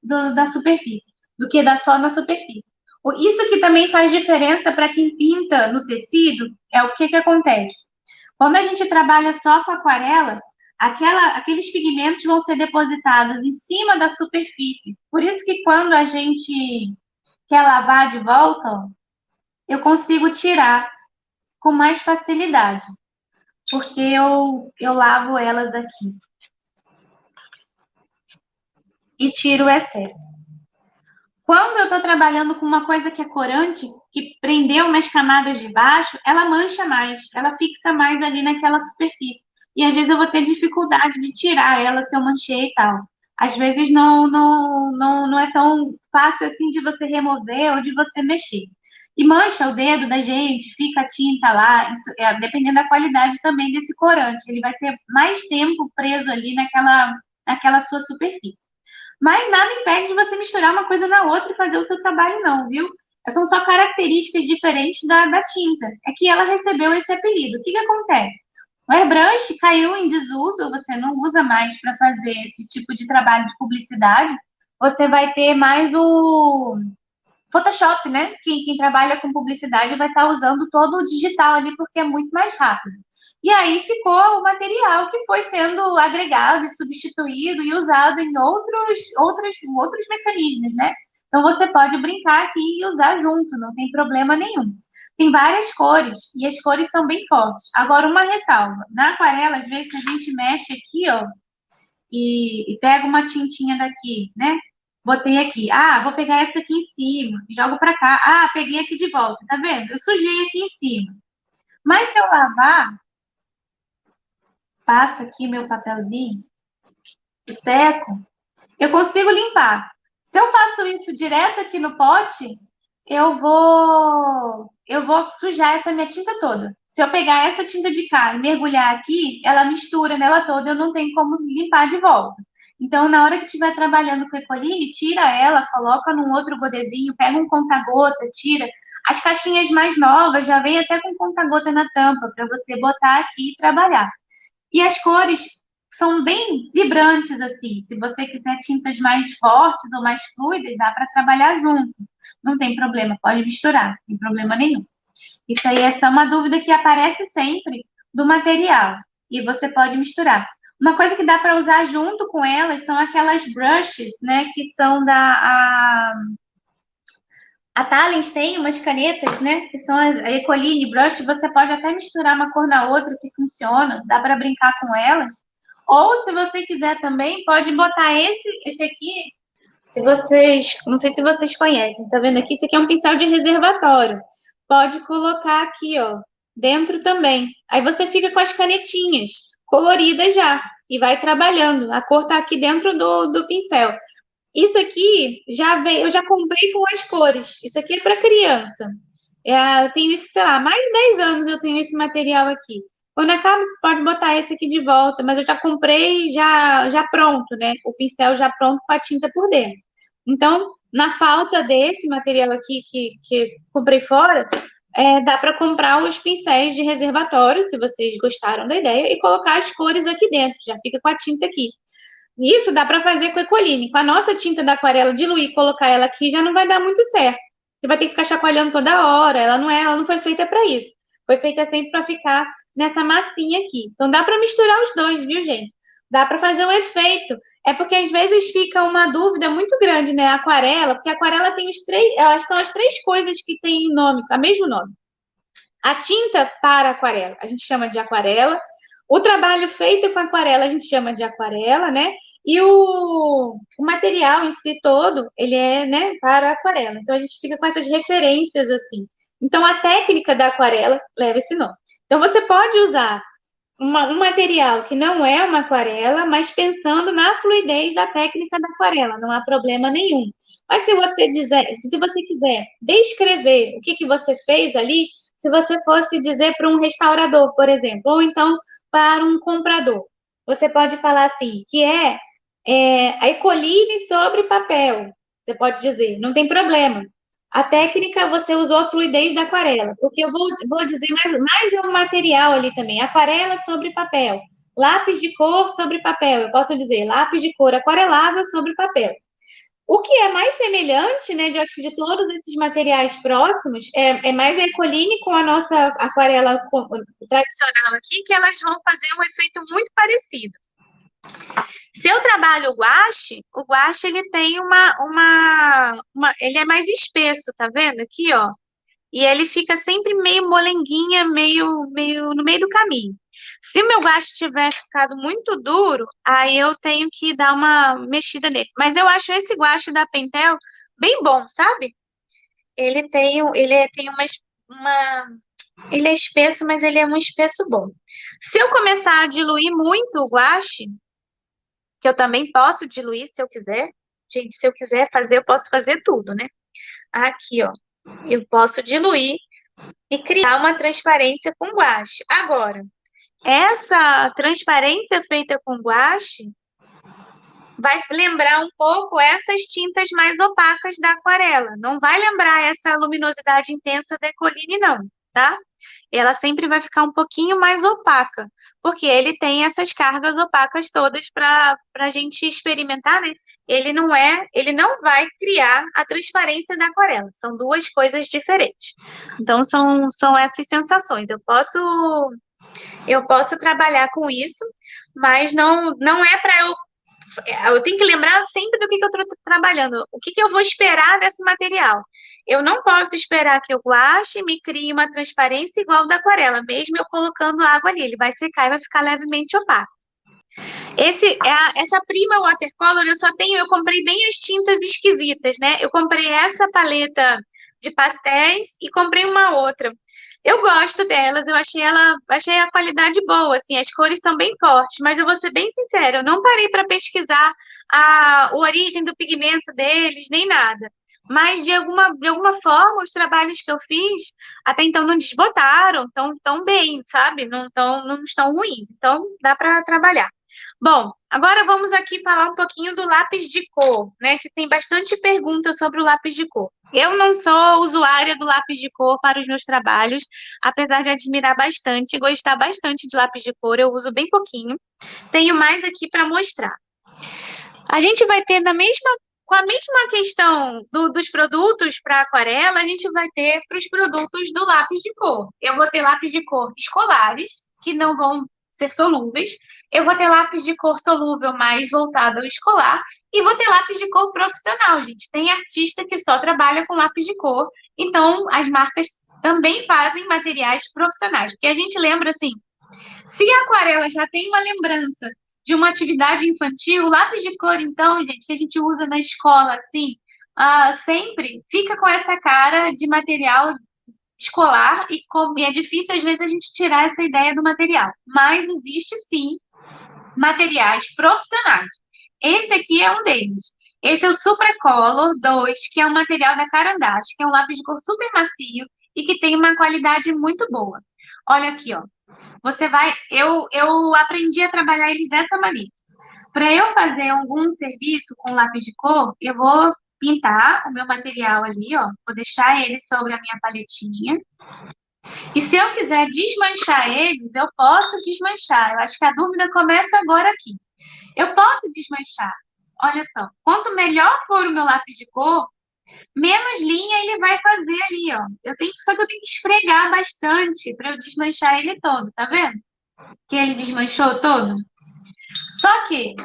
da superfície, do que só na superfície. Isso que também faz diferença para quem pinta no tecido é o que acontece. Quando a gente trabalha só com aquarela, aqueles pigmentos vão ser depositados em cima da superfície. Por isso que quando a gente quer lavar de volta, eu consigo tirar com mais facilidade, porque eu lavo elas aqui e tiro o excesso. Quando eu estou trabalhando com uma coisa que é corante, que prendeu nas camadas de baixo, ela mancha mais, ela fixa mais ali naquela superfície. E às vezes eu vou ter dificuldade de tirar ela se eu manchei e tal. Às vezes não é tão fácil assim de você remover ou de você mexer. E mancha o dedo da gente, fica a tinta lá, dependendo da qualidade também desse corante. Ele vai ter mais tempo preso ali naquela sua superfície. Mas nada impede de você misturar uma coisa na outra e fazer o seu trabalho, não, viu? São só características diferentes da tinta. É que ela recebeu esse apelido. O que acontece? O airbrush caiu em desuso, você não usa mais para fazer esse tipo de trabalho de publicidade. Você vai ter mais Photoshop, né? Quem trabalha com publicidade vai estar usando todo o digital ali porque é muito mais rápido. E aí ficou o material que foi sendo agregado e substituído e usado em outros mecanismos, né? Então você pode brincar aqui e usar junto, não tem problema nenhum. Tem várias cores e as cores são bem fortes. Agora, uma ressalva: na aquarela, às vezes a gente mexe aqui, ó, e pega uma tintinha daqui, né? Botei aqui. Ah, vou pegar essa aqui em cima, jogo pra cá. Ah, peguei aqui de volta, tá vendo? Eu sujei aqui em cima. Mas se eu lavar, passo aqui meu papelzinho e seco, eu consigo limpar. Se eu faço isso direto aqui no pote, eu vou sujar essa minha tinta toda. Se eu pegar essa tinta de cá e mergulhar aqui, ela mistura nela toda, eu não tenho como limpar de volta. Então, na hora que estiver trabalhando com Ecoline, tira ela, coloca num outro godezinho, pega um conta-gota, tira. As caixinhas mais novas já vem até com conta-gota na tampa, para você botar aqui e trabalhar. E as cores são bem vibrantes, assim. Se você quiser tintas mais fortes ou mais fluidas, dá para trabalhar junto. Não tem problema, pode misturar, não tem problema nenhum. Isso aí é só uma dúvida que aparece sempre do material. E você pode misturar. Uma coisa que dá para usar junto com elas são aquelas brushes, né? Que são a Talens tem umas canetas, né? Que são a Ecoline Brush. Você pode até misturar uma cor na outra que funciona. Dá para brincar com elas. Ou, se você quiser também, pode botar esse aqui. Se vocês, não sei se vocês conhecem, tá vendo aqui? Esse aqui é um pincel de reservatório. Pode colocar aqui, ó, dentro também. Aí você fica com as canetinhas coloridas já e vai trabalhando. A cor tá aqui dentro do pincel. Isso aqui já veio, eu já comprei com as cores. Isso aqui é para criança. Eu tenho isso, sei lá, mais de 10 anos eu tenho esse material aqui. Quando acaba, você pode botar esse aqui de volta, mas eu já comprei já pronto, né? O pincel já pronto com a tinta por dentro. Então, na falta desse material aqui que comprei fora, dá para comprar os pincéis de reservatório, se vocês gostaram da ideia, e colocar as cores aqui dentro. Já fica com a tinta aqui. Isso dá para fazer com a Ecoline. Com a nossa tinta da aquarela, diluir e colocar ela aqui já não vai dar muito certo. Você vai ter que ficar chacoalhando toda hora. Ela não foi feita para isso. Foi feita sempre para ficar nessa massinha aqui. Então dá para misturar os dois, viu, gente? Dá para fazer um efeito. É porque às vezes fica uma dúvida muito grande, né? A aquarela, porque a aquarela tem os três, elas são as três coisas que têm nome, o mesmo nome. A tinta para aquarela, a gente chama de aquarela. O trabalho feito com aquarela, a gente chama de aquarela, né? E o material em si todo, ele é, né, para aquarela. Então, a gente fica com essas referências, assim. Então, a técnica da aquarela leva esse nome. Então, você pode usar um material que não é uma aquarela, mas pensando na fluidez da técnica da aquarela, não há problema nenhum. Mas se você quiser descrever o que você fez ali, se você fosse dizer para um restaurador, por exemplo, ou então para um comprador, você pode falar assim, que a Ecoline sobre papel. Você pode dizer, não tem problema. A técnica, você usou a fluidez da aquarela, porque eu vou dizer mais de um material ali também. Aquarela sobre papel, lápis de cor sobre papel. Eu posso dizer lápis de cor aquarelável sobre papel. O que é mais semelhante, né, acho que de todos esses materiais próximos, é mais a Ecoline com a nossa aquarela tradicional aqui, que elas vão fazer um efeito muito parecido. Se eu trabalho o guache ele tem ele é mais espesso, tá vendo aqui, ó? E ele fica sempre meio molenguinha, meio no meio do caminho. Se o meu guache tiver ficado muito duro, aí eu tenho que dar uma mexida nele. Mas eu acho esse guache da Pentel bem bom, sabe? Ele é espesso, mas ele é um espesso bom. Se eu começar a diluir muito o guache, que eu também posso diluir se eu quiser. Gente, se eu quiser fazer, eu posso fazer tudo, né? Aqui, ó, eu posso diluir e criar uma transparência com guache. Agora, essa transparência feita com guache vai lembrar um pouco essas tintas mais opacas da aquarela. Não vai lembrar essa luminosidade intensa da Ecoline, não. tá? Ela sempre vai ficar um pouquinho mais opaca, porque ele tem essas cargas opacas todas para a gente experimentar, né? Ele não vai criar a transparência da aquarela. São duas coisas diferentes. Então são essas sensações. Eu posso trabalhar com isso, mas não é para eu tenho que lembrar sempre do que eu estou trabalhando. O que eu vou esperar desse material? Eu não posso esperar que o guache me crie uma transparência igual da aquarela, mesmo eu colocando água ali. Ele vai secar e vai ficar levemente opaco. Essa prima watercolor eu comprei bem as tintas esquisitas, né? Eu comprei essa paleta de pastéis e comprei uma outra. Eu gosto delas, achei a qualidade boa, assim, as cores são bem fortes, mas eu vou ser bem sincera, eu não parei para pesquisar a origem do pigmento deles, nem nada. Mas de alguma forma, os trabalhos que eu fiz até então não desbotaram, tão bem, sabe? Não estão ruins, então dá para trabalhar. Bom, agora vamos aqui falar um pouquinho do lápis de cor, né? Que tem bastante pergunta sobre o lápis de cor. Eu não sou usuária do lápis de cor para os meus trabalhos, apesar de admirar bastante e gostar bastante de lápis de cor, eu uso bem pouquinho. Tenho mais aqui para mostrar. A gente vai ter com a mesma questão dos produtos para aquarela, a gente vai ter para os produtos do lápis de cor. Eu vou ter lápis de cor escolares, que não vão ser solúveis. Eu vou ter lápis de cor solúvel mais voltado ao escolar. E vou ter lápis de cor profissional, gente. Tem artista que só trabalha com lápis de cor. Então, as marcas também fazem materiais profissionais. Porque a gente lembra assim, se a aquarela já tem uma lembrança de uma atividade infantil, o lápis de cor, então, gente, que a gente usa na escola, assim, sempre fica com essa cara de material escolar e é difícil, às vezes, a gente tirar essa ideia do material. Mas existe, sim, materiais profissionais. Esse aqui é um deles. Esse é o Supracolor 2, que é um material da Carandache, que é um lápis de cor super macio e que tem uma qualidade muito boa. Olha aqui, ó. Eu aprendi a trabalhar eles dessa maneira. Para eu fazer algum serviço com lápis de cor, eu vou pintar o meu material ali, ó. Vou deixar ele sobre a minha paletinha. E se eu quiser desmanchar eles, eu posso desmanchar. Eu acho que a dúvida começa agora aqui. Eu posso desmanchar. Olha só, quanto melhor for o meu lápis de cor, menos linha ele vai fazer ali, ó. Só que eu tenho que esfregar bastante para eu desmanchar ele todo, tá vendo? Que ele desmanchou todo. Só que,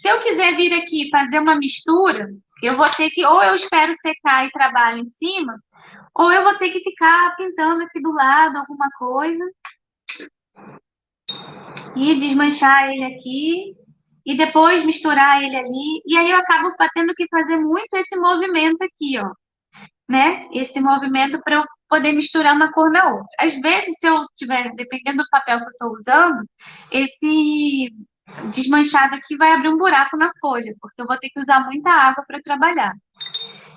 se eu quiser vir aqui fazer uma mistura, eu vou ter que, ou eu espero secar e trabalho em cima, ou eu vou ter que ficar pintando aqui do lado alguma coisa e desmanchar ele aqui e depois misturar ele ali. E aí eu acabo tendo que fazer muito esse movimento aqui, ó, né? Esse movimento para eu poder misturar uma cor na outra. Às vezes, se eu tiver, dependendo do papel que eu estou usando, esse desmanchado aqui vai abrir um buraco na folha, porque eu vou ter que usar muita água para trabalhar.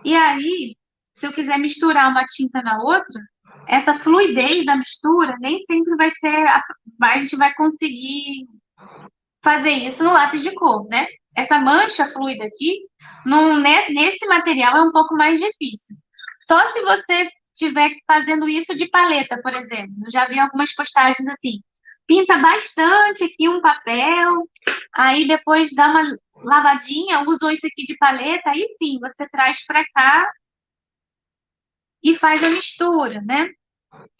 E aí, se eu quiser misturar uma tinta na outra, essa fluidez da mistura nem sempre vai ser, a gente vai conseguir fazer isso no lápis de cor, né? Essa mancha fluida aqui, nesse material é um pouco mais difícil. Só se você estiver fazendo isso de paleta, por exemplo. Eu já vi algumas postagens assim. Pinta bastante aqui um papel, aí depois dá uma lavadinha, usou isso aqui de paleta, aí sim, você traz para cá e faz a mistura, né?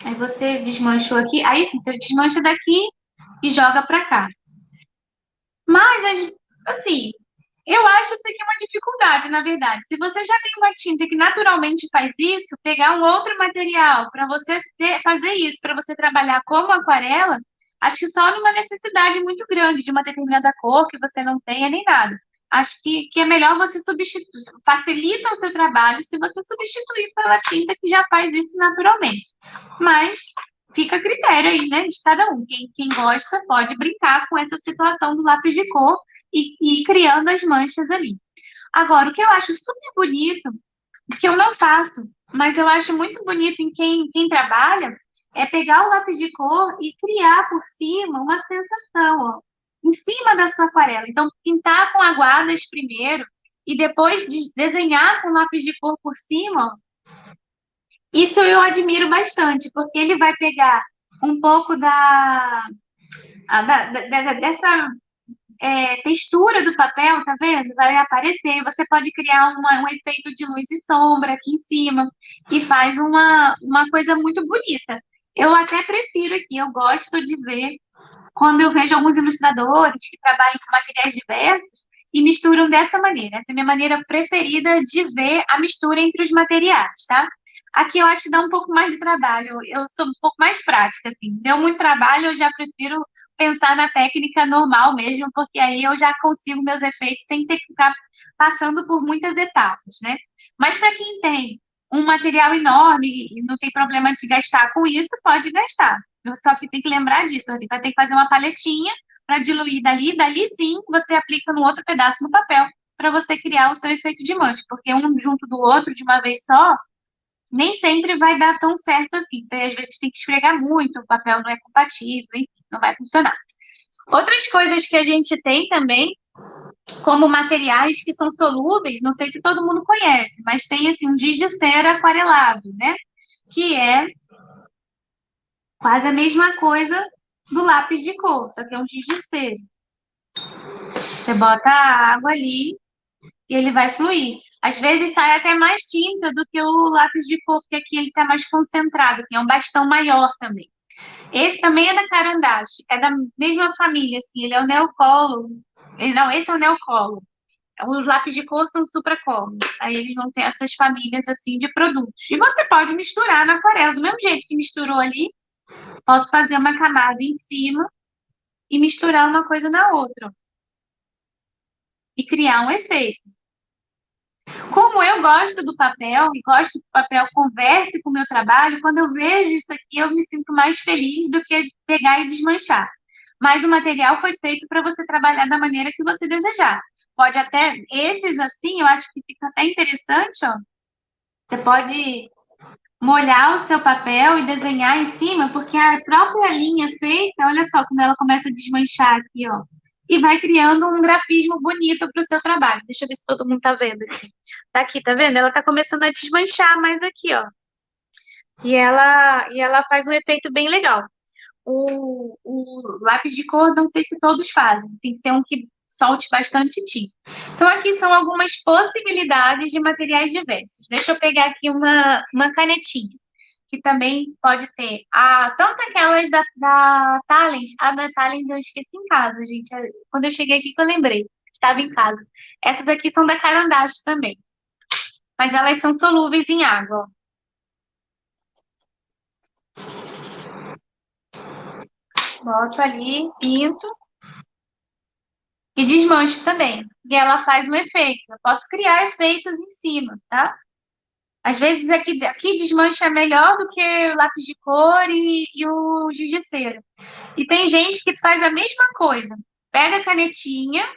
Aí você desmanchou aqui, aí sim, você desmancha daqui e joga para cá. Mas, assim, eu acho que é uma dificuldade, na verdade. Se você já tem uma tinta que naturalmente faz isso, pegar um outro material para você fazer isso, para você trabalhar como aquarela, acho que só numa necessidade muito grande de uma determinada cor que você não tenha nem nada. Acho que é melhor você substituir, facilita o seu trabalho se você substituir pela tinta que já faz isso naturalmente. Mas fica a critério aí, né, de cada um. Quem gosta pode brincar com essa situação do lápis de cor e ir criando as manchas ali. Agora, o que eu acho super bonito, que eu não faço, mas eu acho muito bonito em quem trabalha, é pegar o lápis de cor e criar por cima uma sensação, ó, em cima da sua aquarela. Então, pintar com aguadas primeiro e depois desenhar com lápis de cor por cima, ó, Isso eu admiro bastante, porque ele vai pegar um pouco dessa textura do papel, tá vendo? Vai aparecer. Você pode criar um efeito de luz e sombra aqui em cima, que faz uma coisa muito bonita. Eu até prefiro aqui, eu gosto de ver quando eu vejo alguns ilustradores que trabalham com materiais diversos e misturam dessa maneira. Essa é a minha maneira preferida de ver a mistura entre os materiais, tá? Aqui eu acho que dá um pouco mais de trabalho. Eu sou um pouco mais prática, assim. Deu muito trabalho, eu já prefiro pensar na técnica normal mesmo, porque aí eu já consigo meus efeitos sem ter que ficar passando por muitas etapas, né? Mas para quem tem um material enorme e não tem problema de gastar com isso, pode gastar. Só que tem que lembrar disso, você vai ter que fazer uma paletinha para diluir dali sim você aplica no outro pedaço no papel para você criar o seu efeito de mancha, porque um junto do outro de uma vez só, nem sempre vai dar tão certo assim. Então, às vezes tem que esfregar muito, o papel não é compatível, enfim, não vai funcionar. Outras coisas que a gente tem também, como materiais que são solúveis, não sei se todo mundo conhece, mas tem assim um giz de cera aquarelado, né? Que é quase a mesma coisa do lápis de cor, só que é um giz de cera. Você bota a água ali e ele vai fluir. Às vezes sai até mais tinta do que o lápis de cor, porque aqui ele está mais concentrado, assim, é um bastão maior também. Esse também é da Carandache, é da mesma família, assim, ele é o Neocolor. Não, esse é o Neocolor. Os lápis de cor são supracolor. Aí eles vão ter essas famílias, assim, de produtos. E você pode misturar na aquarela, do mesmo jeito que misturou ali, posso fazer uma camada em cima e misturar uma coisa na outra e criar um efeito. Como eu gosto do papel e gosto que o papel converse com o meu trabalho, quando eu vejo isso aqui, eu me sinto mais feliz do que pegar e desmanchar. Mas o material foi feito para você trabalhar da maneira que você desejar. Pode até, esses assim, eu acho que fica até interessante, ó. Você pode molhar o seu papel e desenhar em cima, porque a própria linha feita, olha só como ela começa a desmanchar aqui, ó. E vai criando um grafismo bonito para o seu trabalho. Deixa eu ver se todo mundo tá vendo aqui. Tá aqui, tá vendo? Ela tá começando a desmanchar mais aqui, ó. E ela faz um efeito bem legal. O lápis de cor, não sei se todos fazem. Tem que ser um que solte bastante tinta. Então, aqui são algumas possibilidades de materiais diversos. Deixa eu pegar aqui uma canetinha, que também pode ter tanto aquelas da Talens. A da Talens eu esqueci em casa, gente. Quando eu cheguei aqui que eu lembrei. Estava em casa. Essas aqui são da Carandache também. Mas elas são solúveis em água. Boto ali, pinto e desmancho também. E ela faz um efeito. Eu posso criar efeitos em cima, tá? Às vezes aqui desmancha melhor do que o lápis de cor e o giz de cera. E tem gente que faz a mesma coisa. Pega a canetinha,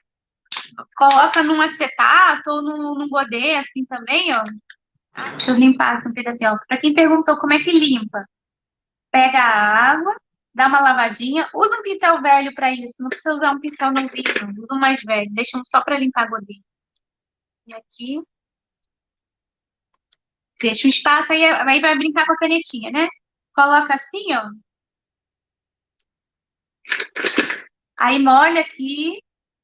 coloca num acetato ou num godê, assim também, ó. Deixa eu limpar aqui um pedacinho. Para quem perguntou como é que limpa, pega a água, dá uma lavadinha, usa um pincel velho para isso, não precisa usar um pincel novinho, não. Usa um mais velho, deixa um só para limpar a godê. E aqui, deixa um espaço, aí vai brincar com a canetinha, né? Coloca assim, ó. Aí molha aqui.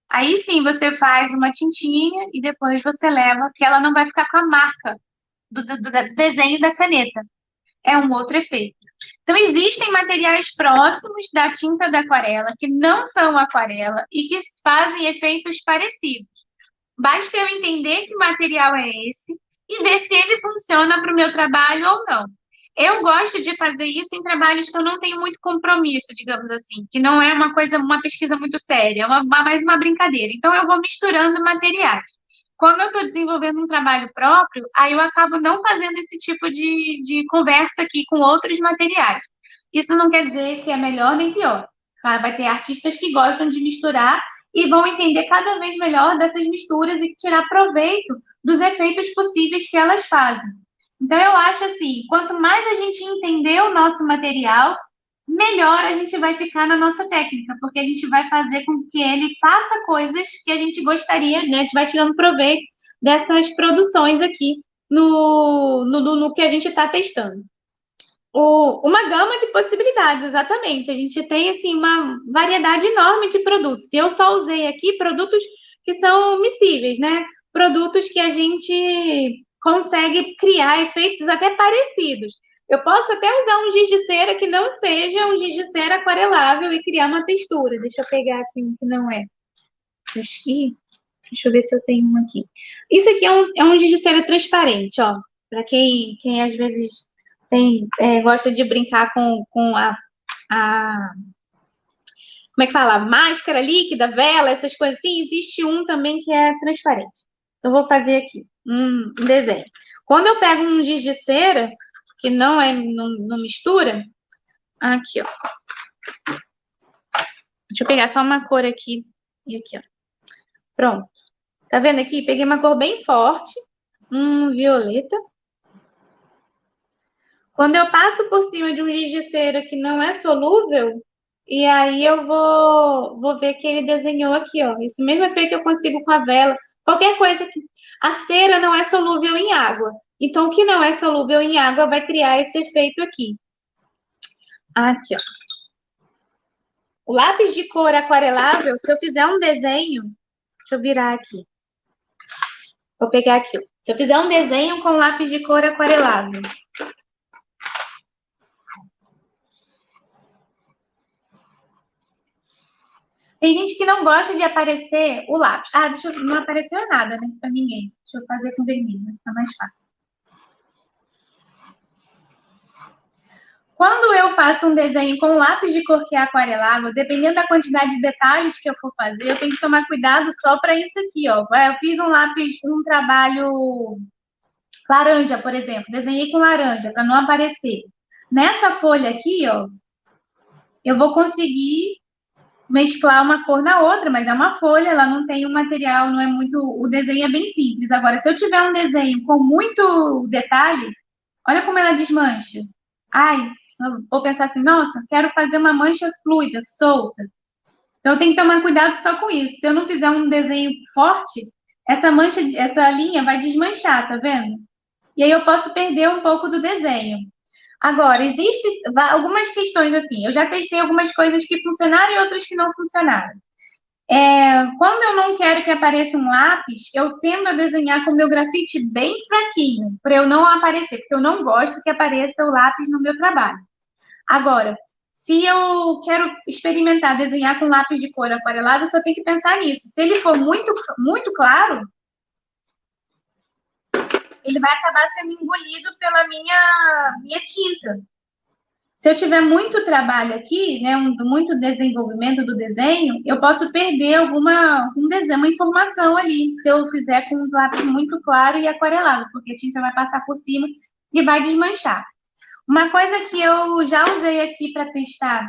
Aí sim você faz uma tintinha e depois você leva, que ela não vai ficar com a marca do desenho da caneta. É um outro efeito. Então, existem materiais próximos da tinta da aquarela que não são aquarela e que fazem efeitos parecidos. Basta eu entender que material é esse e ver se ele funciona para o meu trabalho ou não. Eu gosto de fazer isso em trabalhos que eu não tenho muito compromisso, digamos assim, que não é uma coisa, uma pesquisa muito séria, é mais uma brincadeira. Então, eu vou misturando materiais. Quando eu estou desenvolvendo um trabalho próprio, aí eu acabo não fazendo esse tipo de conversa aqui com outros materiais. Isso não quer dizer que é melhor nem pior. Tá? Vai ter artistas que gostam de misturar e vão entender cada vez melhor dessas misturas e tirar proveito dos efeitos possíveis que elas fazem. Então, eu acho assim, quanto mais a gente entender o nosso material, melhor a gente vai ficar na nossa técnica, porque a gente vai fazer com que ele faça coisas que a gente gostaria, né? A gente vai tirando proveito dessas produções aqui no que a gente está testando. Uma gama de possibilidades, exatamente. A gente tem assim uma variedade enorme de produtos. E eu só usei aqui produtos que são miscíveis, né? Produtos que a gente consegue criar efeitos até parecidos. Eu posso até usar um giz de cera que não seja um giz de cera aquarelável e criar uma textura. Deixa eu pegar aqui um que não é. Deixa eu ver se eu tenho um aqui. Isso aqui é um giz de cera transparente, ó. Para quem às vezes gosta de brincar com a. Como é que fala? Máscara líquida, vela, essas coisas assim. Existe um também que é transparente. Eu vou fazer aqui um desenho. Quando eu pego um giz de cera, que não mistura, aqui, ó. Deixa eu pegar só uma cor aqui e aqui, ó. Pronto. Tá vendo aqui? Peguei uma cor bem forte, um violeta. Quando eu passo por cima de um giz de cera que não é solúvel, e aí eu vou ver que ele desenhou aqui, ó. Esse mesmo efeito eu consigo com a vela. Qualquer coisa que. A cera não é solúvel em água. Então, o que não é solúvel em água vai criar esse efeito aqui. Aqui, ó. O lápis de cor aquarelável, se eu fizer um desenho. Deixa eu virar aqui. Vou pegar aqui, ó. Se eu fizer um desenho com lápis de cor aquarelável. Tem gente que não gosta de aparecer o lápis. Ah, não apareceu nada, né? Pra ninguém. Deixa eu fazer com vermelho, fica mais fácil. Quando eu faço um desenho com lápis de cor que é aquarelável, dependendo da quantidade de detalhes que eu for fazer, eu tenho que tomar cuidado só para isso aqui, ó. Eu fiz um lápis, um trabalho laranja, por exemplo. Desenhei com laranja para não aparecer. Nessa folha aqui, ó, eu vou conseguir mesclar uma cor na outra, mas é uma folha, ela não tem um material, não é muito. O desenho é bem simples. Agora, se eu tiver um desenho com muito detalhe, olha como ela desmancha. Ai, vou pensar assim, nossa, quero fazer uma mancha fluida, solta. Então eu tenho que tomar cuidado só com isso. Se eu não fizer um desenho forte, essa mancha, essa linha vai desmanchar, tá vendo? E aí eu posso perder um pouco do desenho. Agora, existem algumas questões assim. Eu já testei algumas coisas que funcionaram e outras que não funcionaram. Quando eu não quero que apareça um lápis, eu tendo a desenhar com o meu grafite bem fraquinho, para eu não aparecer, porque eu não gosto que apareça o lápis no meu trabalho. Agora, se eu quero experimentar desenhar com lápis de cor aquarelado, eu só tenho que pensar nisso. Se ele for muito, muito claro, ele vai acabar sendo engolido pela minha tinta. Se eu tiver muito trabalho aqui, né, muito desenvolvimento do desenho, eu posso perder um desenho, uma informação ali, se eu fizer com um lápis muito claro e aquarelado, porque a tinta vai passar por cima e vai desmanchar. Uma coisa que eu já usei aqui para testar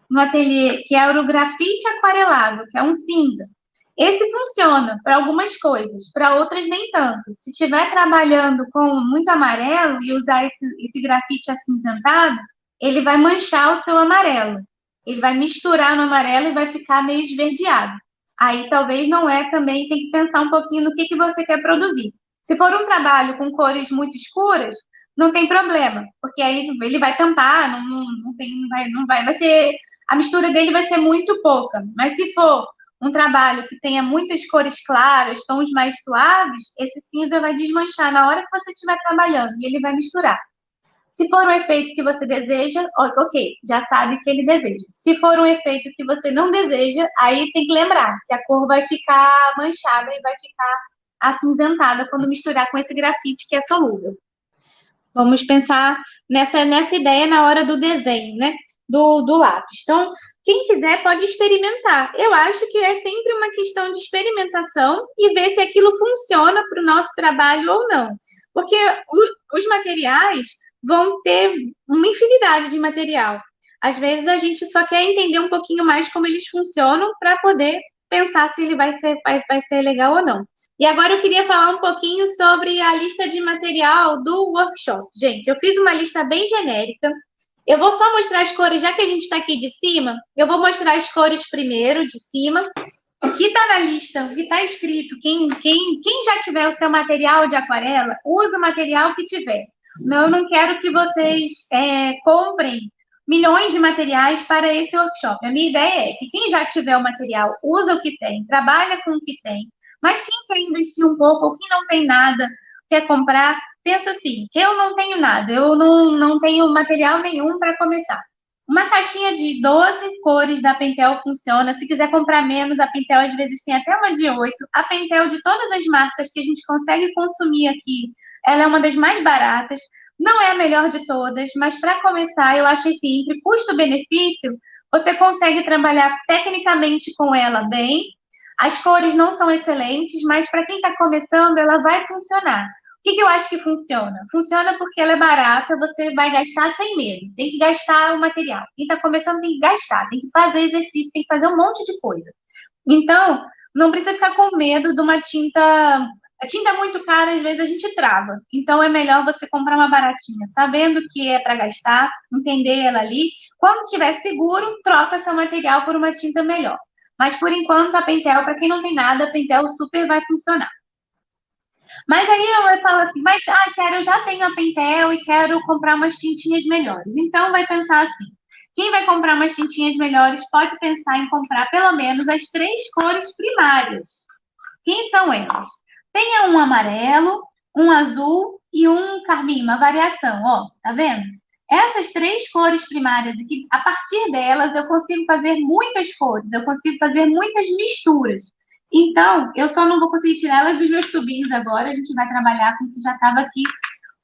no ateliê, que é o grafite aquarelado, que é um cinza. Esse funciona para algumas coisas, para outras nem tanto. Se estiver trabalhando com muito amarelo e usar esse grafite acinzentado, ele vai manchar o seu amarelo. Ele vai misturar no amarelo e vai ficar meio esverdeado. Aí talvez não é também, tem que pensar um pouquinho no que você quer produzir. Se for um trabalho com cores muito escuras, não tem problema, porque aí ele vai tampar, vai ser, a mistura dele vai ser muito pouca. Mas se for um trabalho que tenha muitas cores claras, tons mais suaves, esse cinza vai desmanchar na hora que você estiver trabalhando e ele vai misturar. Se for um efeito que você deseja, ok, já sabe que ele deseja. Se for um efeito que você não deseja, aí tem que lembrar que a cor vai ficar manchada e vai ficar acinzentada quando misturar com esse grafite que é solúvel. Vamos pensar nessa ideia na hora do desenho, né? Do lápis. Então, quem quiser pode experimentar. Eu acho que é sempre uma questão de experimentação e ver se aquilo funciona para o nosso trabalho ou não. Porque os materiais vão ter uma infinidade de material. Às vezes a gente só quer entender um pouquinho mais como eles funcionam para poder pensar se ele vai ser legal ou não. E agora eu queria falar um pouquinho sobre a lista de material do workshop. Gente, eu fiz uma lista bem genérica. Eu vou só mostrar as cores, já que a gente está aqui de cima, eu vou mostrar as cores primeiro, de cima. O que está na lista, o que está escrito, quem já tiver o seu material de aquarela, use o material que tiver. Eu não quero que vocês comprem milhões de materiais para esse workshop. A minha ideia é que quem já tiver o material, usa o que tem, trabalha com o que tem, mas quem quer investir um pouco, ou quem não tem nada, quer comprar, pensa assim, eu não tenho nada, eu não tenho material nenhum para começar. Uma caixinha de 12 cores da Pentel funciona. Se quiser comprar menos, a Pentel às vezes tem até uma de 8. A Pentel, de todas as marcas que a gente consegue consumir aqui, ela é uma das mais baratas. Não é a melhor de todas, mas para começar, eu acho assim, entre custo-benefício, você consegue trabalhar tecnicamente com ela bem. As cores não são excelentes, mas para quem está começando, ela vai funcionar. O que eu acho que funciona? Funciona porque ela é barata, você vai gastar sem medo. Tem que gastar o material. Quem está começando tem que gastar, tem que fazer exercício, tem que fazer um monte de coisa. Então, não precisa ficar com medo de uma tinta. A tinta é muito cara, às vezes a gente trava. Então, é melhor você comprar uma baratinha, sabendo que é para gastar, entender ela ali. Quando estiver seguro, troca seu material por uma tinta melhor. Mas, por enquanto, a Pentel, para quem não tem nada, a Pentel super vai funcionar. Mas aí eu falo assim, mas eu já tenho a Pentel e quero comprar umas tintinhas melhores. Então vai pensar assim, quem vai comprar umas tintinhas melhores pode pensar em comprar pelo menos as 3 cores primárias. Quem são elas? Tenha um amarelo, um azul e um carmim, uma variação, ó, tá vendo? Essas 3 cores primárias, e que a partir delas eu consigo fazer muitas cores, eu consigo fazer muitas misturas. Então, eu só não vou conseguir tirar elas dos meus tubinhos agora, a gente vai trabalhar com o que já estava aqui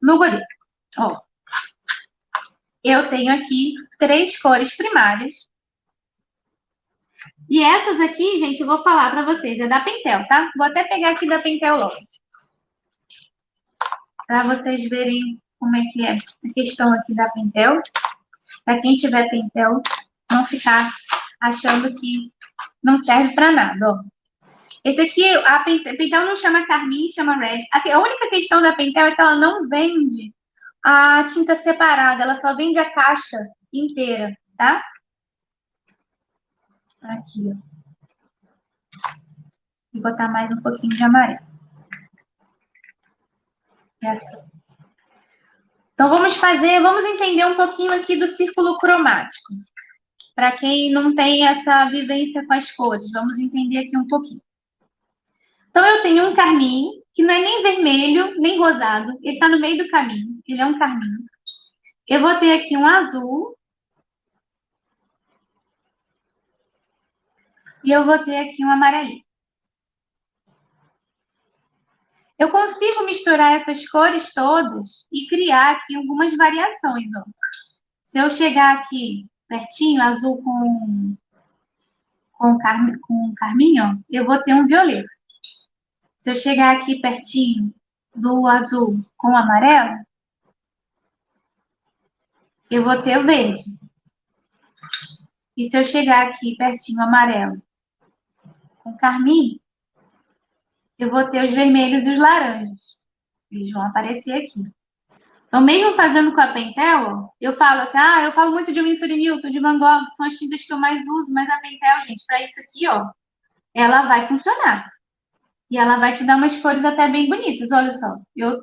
no godê. Ó, eu tenho aqui 3 cores primárias. E essas aqui, gente, eu vou falar para vocês, é da Pentel, tá? Vou até pegar aqui da Pentel logo. Para vocês verem como é que é a questão aqui da Pentel. Para quem tiver Pentel, não ficar achando que não serve para nada, ó. Esse aqui, a Pentel não chama carmim, chama red. A única questão da Pentel é que ela não vende a tinta separada, ela só vende a caixa inteira, tá? Aqui, ó. Vou botar mais um pouquinho de amarelo. Essa. Então, vamos entender um pouquinho aqui do círculo cromático. Para quem não tem essa vivência com as cores, vamos entender aqui um pouquinho. Então, eu tenho um carmim, que não é nem vermelho, nem rosado. Ele está no meio do caminho. Ele é um carmim. Eu vou ter aqui um azul. E eu vou ter aqui um amarelinho. Eu consigo misturar essas cores todas e criar aqui algumas variações. Ó. Se eu chegar aqui pertinho, azul com carmim, ó, eu vou ter um violeta. Se eu chegar aqui pertinho do azul com amarelo, eu vou ter o verde. E se eu chegar aqui pertinho amarelo com carmim, eu vou ter os vermelhos e os laranjas. Eles vão aparecer aqui. Então, mesmo fazendo com a Pentel, eu falo assim, eu falo muito de Winsor & Newton, de Van Gogh, que são as tintas que eu mais uso, mas a Pentel, gente, para isso aqui, ó, ela vai funcionar. E ela vai te dar umas cores até bem bonitas, olha só.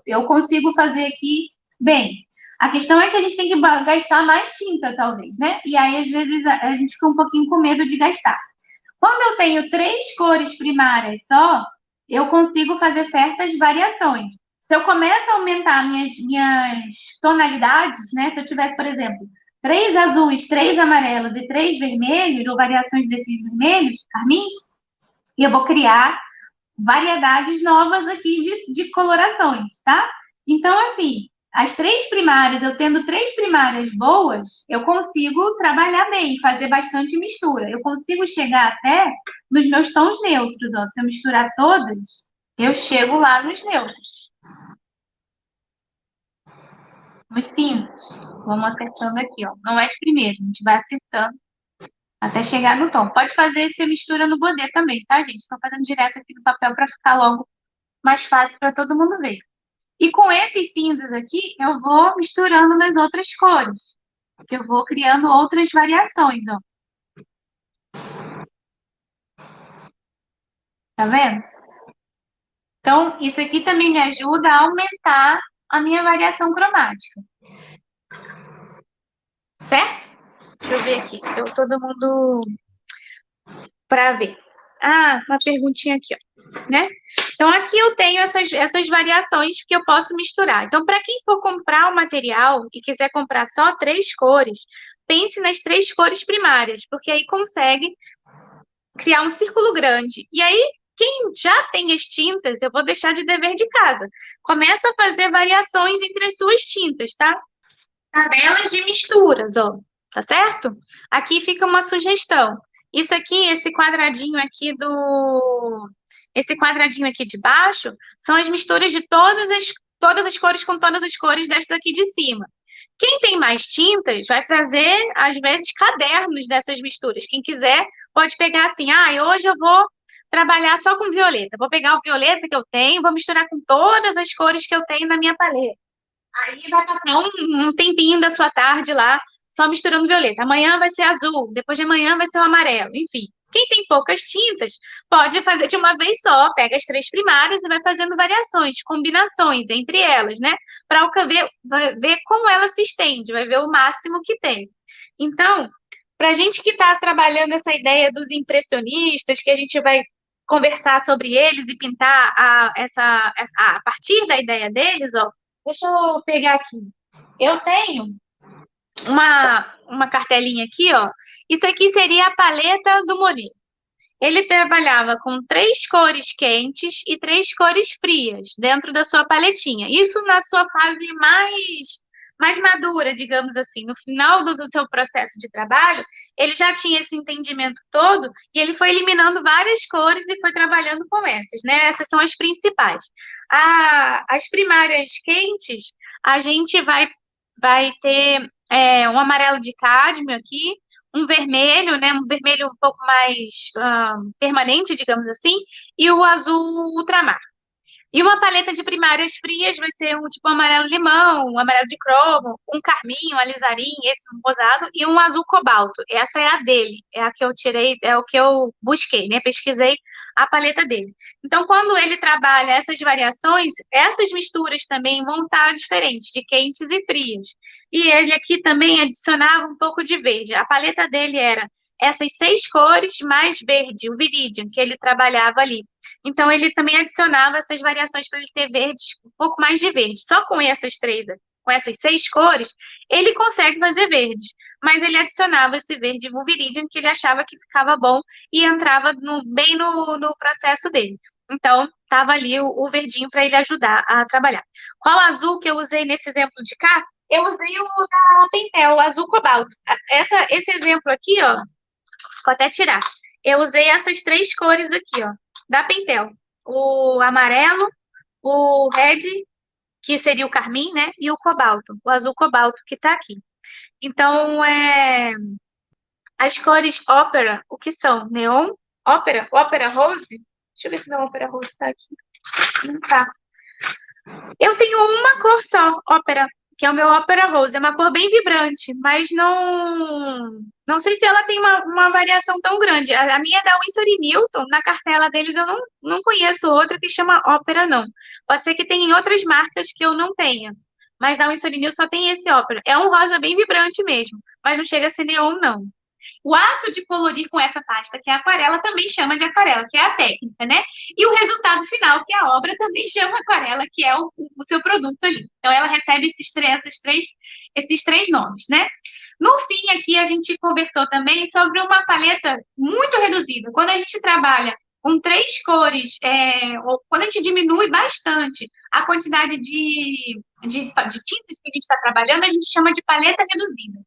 Eu consigo fazer aqui bem. A questão é que a gente tem que gastar mais tinta, talvez, né? E aí, às vezes, a gente fica um pouquinho com medo de gastar. Quando eu tenho 3 cores primárias só, eu consigo fazer certas variações. Se eu começo a aumentar minhas tonalidades, né? Se eu tivesse, por exemplo, 3 azuis, 3 amarelos e 3 vermelhos, ou variações desses vermelhos, carmins, eu vou criar variedades novas aqui de colorações, tá? Então, assim, as 3 primárias, eu tendo 3 primárias boas, eu consigo trabalhar bem, fazer bastante mistura. Eu consigo chegar até nos meus tons neutros, ó. Se eu misturar todas, eu chego lá nos neutros. Nos cinzas. Vamos acertando aqui, ó. Não é de primeiro, a gente vai acertando até chegar no tom. Pode fazer essa mistura no godê também, tá, gente? Estou fazendo direto aqui no papel para ficar logo mais fácil para todo mundo ver. E com esses cinzas aqui, eu vou misturando nas outras cores. Eu vou criando outras variações, ó. Tá vendo? Então, isso aqui também me ajuda a aumentar a minha variação cromática, certo? Deixa eu ver aqui, se deu todo mundo para ver. Ah, uma perguntinha aqui, ó, né? Então, aqui eu tenho essas variações que eu posso misturar. Então, para quem for comprar o material e quiser comprar só três cores, pense nas três cores primárias, porque aí consegue criar um círculo grande. E aí, quem já tem as tintas, eu vou deixar de dever de casa. Começa a fazer variações entre as suas tintas, tá? Tabelas de misturas, ó. Tá certo? Aqui fica uma sugestão. Isso aqui, esse quadradinho aqui de baixo, são as misturas de todas as cores com todas as cores desta daqui de cima. Quem tem mais tintas vai fazer, às vezes, cadernos dessas misturas. Quem quiser pode pegar assim, hoje eu vou trabalhar só com violeta. Vou pegar o violeta que eu tenho, vou misturar com todas as cores que eu tenho na minha paleta. Aí vai passar um tempinho da sua tarde lá, só misturando violeta. Amanhã vai ser azul, depois de amanhã vai ser o amarelo, enfim. Quem tem poucas tintas pode fazer de uma vez só, pega as três primárias e vai fazendo variações, combinações entre elas, né? Para ver como ela se estende, vai ver o máximo que tem. Então, para a gente que está trabalhando essa ideia dos impressionistas, que a gente vai conversar sobre eles e pintar a partir da ideia deles, ó, deixa eu pegar aqui. Eu tenho uma cartelinha aqui, ó. Isso aqui seria a paleta do Monet. Ele trabalhava com três cores quentes e três cores frias dentro da sua paletinha. Isso na sua fase mais madura, digamos assim. No final do seu processo de trabalho, ele já tinha esse entendimento todo e ele foi eliminando várias cores e foi trabalhando com essas, né? Essas são as principais. As primárias quentes, a gente vai ter um amarelo de cádmio aqui, um vermelho, né? Um vermelho um pouco mais permanente, digamos assim, e o azul ultramar. E uma paleta de primárias frias vai ser um tipo amarelo-limão, um amarelo de cromo, um carminho, um alizarim, esse um rosado, e um azul cobalto. Essa é a dele, é a que eu tirei, é o que eu busquei, né? Pesquisei a paleta dele. Então, quando ele trabalha essas variações, essas misturas também vão estar diferentes, de quentes e frias. E ele aqui também adicionava um pouco de verde. A paleta dele era essas seis cores mais verde, o viridian, que ele trabalhava ali. Então, ele também adicionava essas variações para ele ter verdes, um pouco mais de verde. Só com com essas seis cores, ele consegue fazer verdes. Mas ele adicionava esse verde Viridian que ele achava que ficava bom e entrava bem no processo dele. Então, estava ali o verdinho para ele ajudar a trabalhar. Qual azul que eu usei nesse exemplo de cá? Eu usei o da Pentel, o azul cobalto. Esse exemplo aqui, ó, vou até tirar. Eu usei essas três cores aqui, ó, da Pentel. O amarelo, o red, que seria o carmim, né? E o cobalto, o azul cobalto que tá aqui. Então, as cores ópera, o que são? Neon, ópera rose. Deixa eu ver se meu ópera rose tá aqui. Não tá. Eu tenho uma cor só, ópera, que é o meu ópera rose. É uma cor bem vibrante, mas não sei se ela tem uma variação tão grande. A minha é da Winsor e Newton, na cartela deles eu não conheço outra que chama ópera, não. Pode ser que tenha em outras marcas que eu não tenha. Mas da Winsor e Newton só tem esse ópera. É um rosa bem vibrante mesmo, mas não chega a ser neon, não. O ato de colorir com essa pasta, que é a aquarela, também chama de aquarela, que é a técnica, né? E o resultado final, que é a obra, também chama aquarela, que é o seu produto ali. Então, ela recebe esses três nomes, né? No fim, aqui, a gente conversou também sobre uma paleta muito reduzida. Quando a gente trabalha com três cores, ou quando a gente diminui bastante a quantidade de tintas que a gente está trabalhando, a gente chama de paleta reduzida.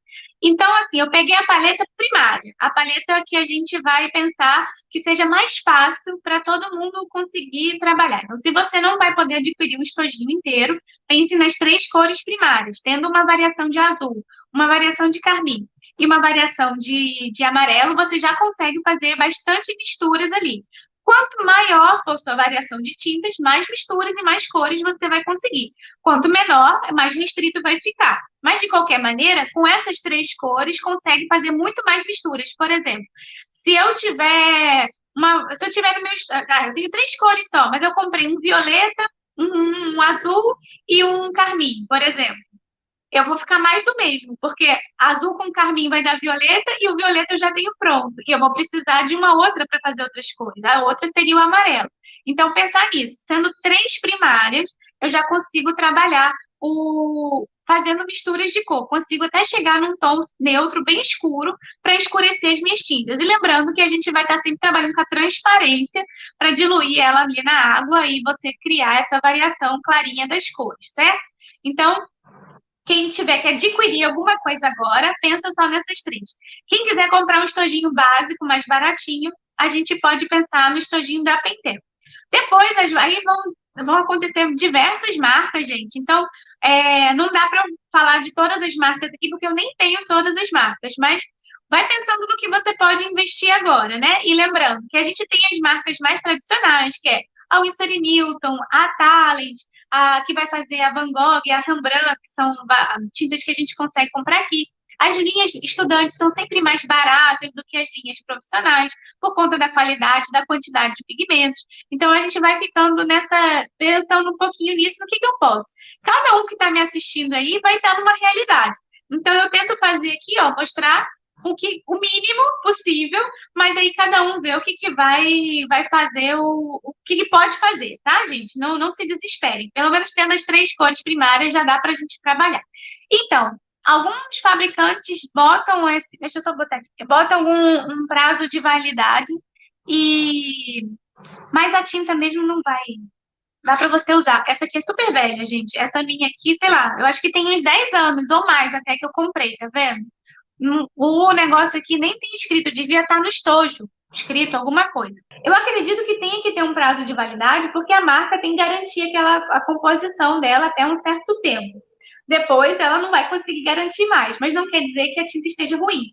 Então, assim, eu peguei a paleta primária, a paleta que a gente vai pensar que seja mais fácil para todo mundo conseguir trabalhar. Então, se você não vai poder adquirir um estojinho inteiro, pense nas três cores primárias, tendo uma variação de azul, uma variação de carmim e uma variação de amarelo, você já consegue fazer bastante misturas ali. Quanto maior for sua variação de tintas, mais misturas e mais cores você vai conseguir. Quanto menor, mais restrito vai ficar. Mas, de qualquer maneira, com essas três cores, consegue fazer muito mais misturas. Por exemplo, se eu tiver se eu tiver no meu. Eu tenho três cores só, mas eu comprei um violeta, um azul e um carmim, por exemplo. Eu vou ficar mais do mesmo, porque azul com carmim vai dar violeta e o violeta eu já tenho pronto. E eu vou precisar de uma outra para fazer outras cores. A outra seria o amarelo. Então, pensar nisso. Sendo três primárias, eu já consigo trabalhar fazendo misturas de cor. Consigo até chegar num tom neutro, bem escuro, para escurecer as minhas tintas. E lembrando que a gente vai estar sempre trabalhando com a transparência para diluir ela ali na água e você criar essa variação clarinha das cores, certo? Então, quem tiver que adquirir alguma coisa agora, pensa só nessas três. Quem quiser comprar um estojinho básico, mais baratinho, a gente pode pensar no estojinho da Pentel. Depois, aí vão acontecer diversas marcas, gente. Então, não dá para eu falar de todas as marcas aqui, porque eu nem tenho todas as marcas, mas vai pensando no que você pode investir agora, né? E lembrando que a gente tem as marcas mais tradicionais, que é a Winsor & Newton, a Talent, a que vai fazer a Van Gogh e a Rembrandt, que são tintas que a gente consegue comprar aqui. As linhas estudantes são sempre mais baratas do que as linhas profissionais, por conta da qualidade, da quantidade de pigmentos. Então, a gente vai ficando pensando um pouquinho nisso, no que eu posso. Cada um que está me assistindo aí vai estar numa realidade. Então, eu tento fazer aqui, ó, mostrar o mínimo possível, mas aí cada um vê o que vai fazer, o que pode fazer, tá, gente? Não se desesperem. Pelo menos tendo as três cores primárias já dá para a gente trabalhar. Então, alguns fabricantes botam deixa eu só botar aqui, botam um prazo de validade mas a tinta mesmo não vai. Dá para você usar. Essa aqui é super velha, gente. Essa minha aqui, sei lá, eu acho que tem uns 10 anos ou mais até que eu comprei, tá vendo? O negócio aqui nem tem escrito, devia estar no estojo, escrito alguma coisa. Eu acredito que tenha que ter um prazo de validade, porque a marca tem garantia que a composição dela até um certo tempo. Depois ela não vai conseguir garantir mais, mas não quer dizer que a tinta esteja ruim.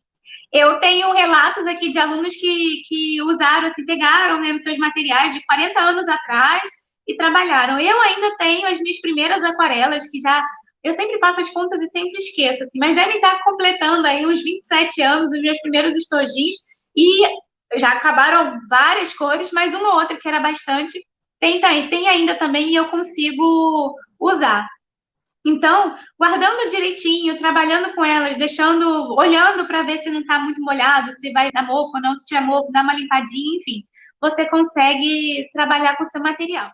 Eu tenho relatos aqui de alunos que usaram, assim, pegaram, né, seus materiais de 40 anos atrás e trabalharam. Eu ainda tenho as minhas primeiras aquarelas, que já eu sempre faço as contas e sempre esqueço, assim, mas devem estar completando aí uns 27 anos, os meus primeiros estojinhos, e já acabaram várias cores, mas uma ou outra que era bastante, tem ainda também e eu consigo usar. Então, guardando direitinho, trabalhando com elas, olhando para ver se não está muito molhado, se vai dar mofo ou não, se tiver mofo, dá uma limpadinha, enfim, você consegue trabalhar com o seu material.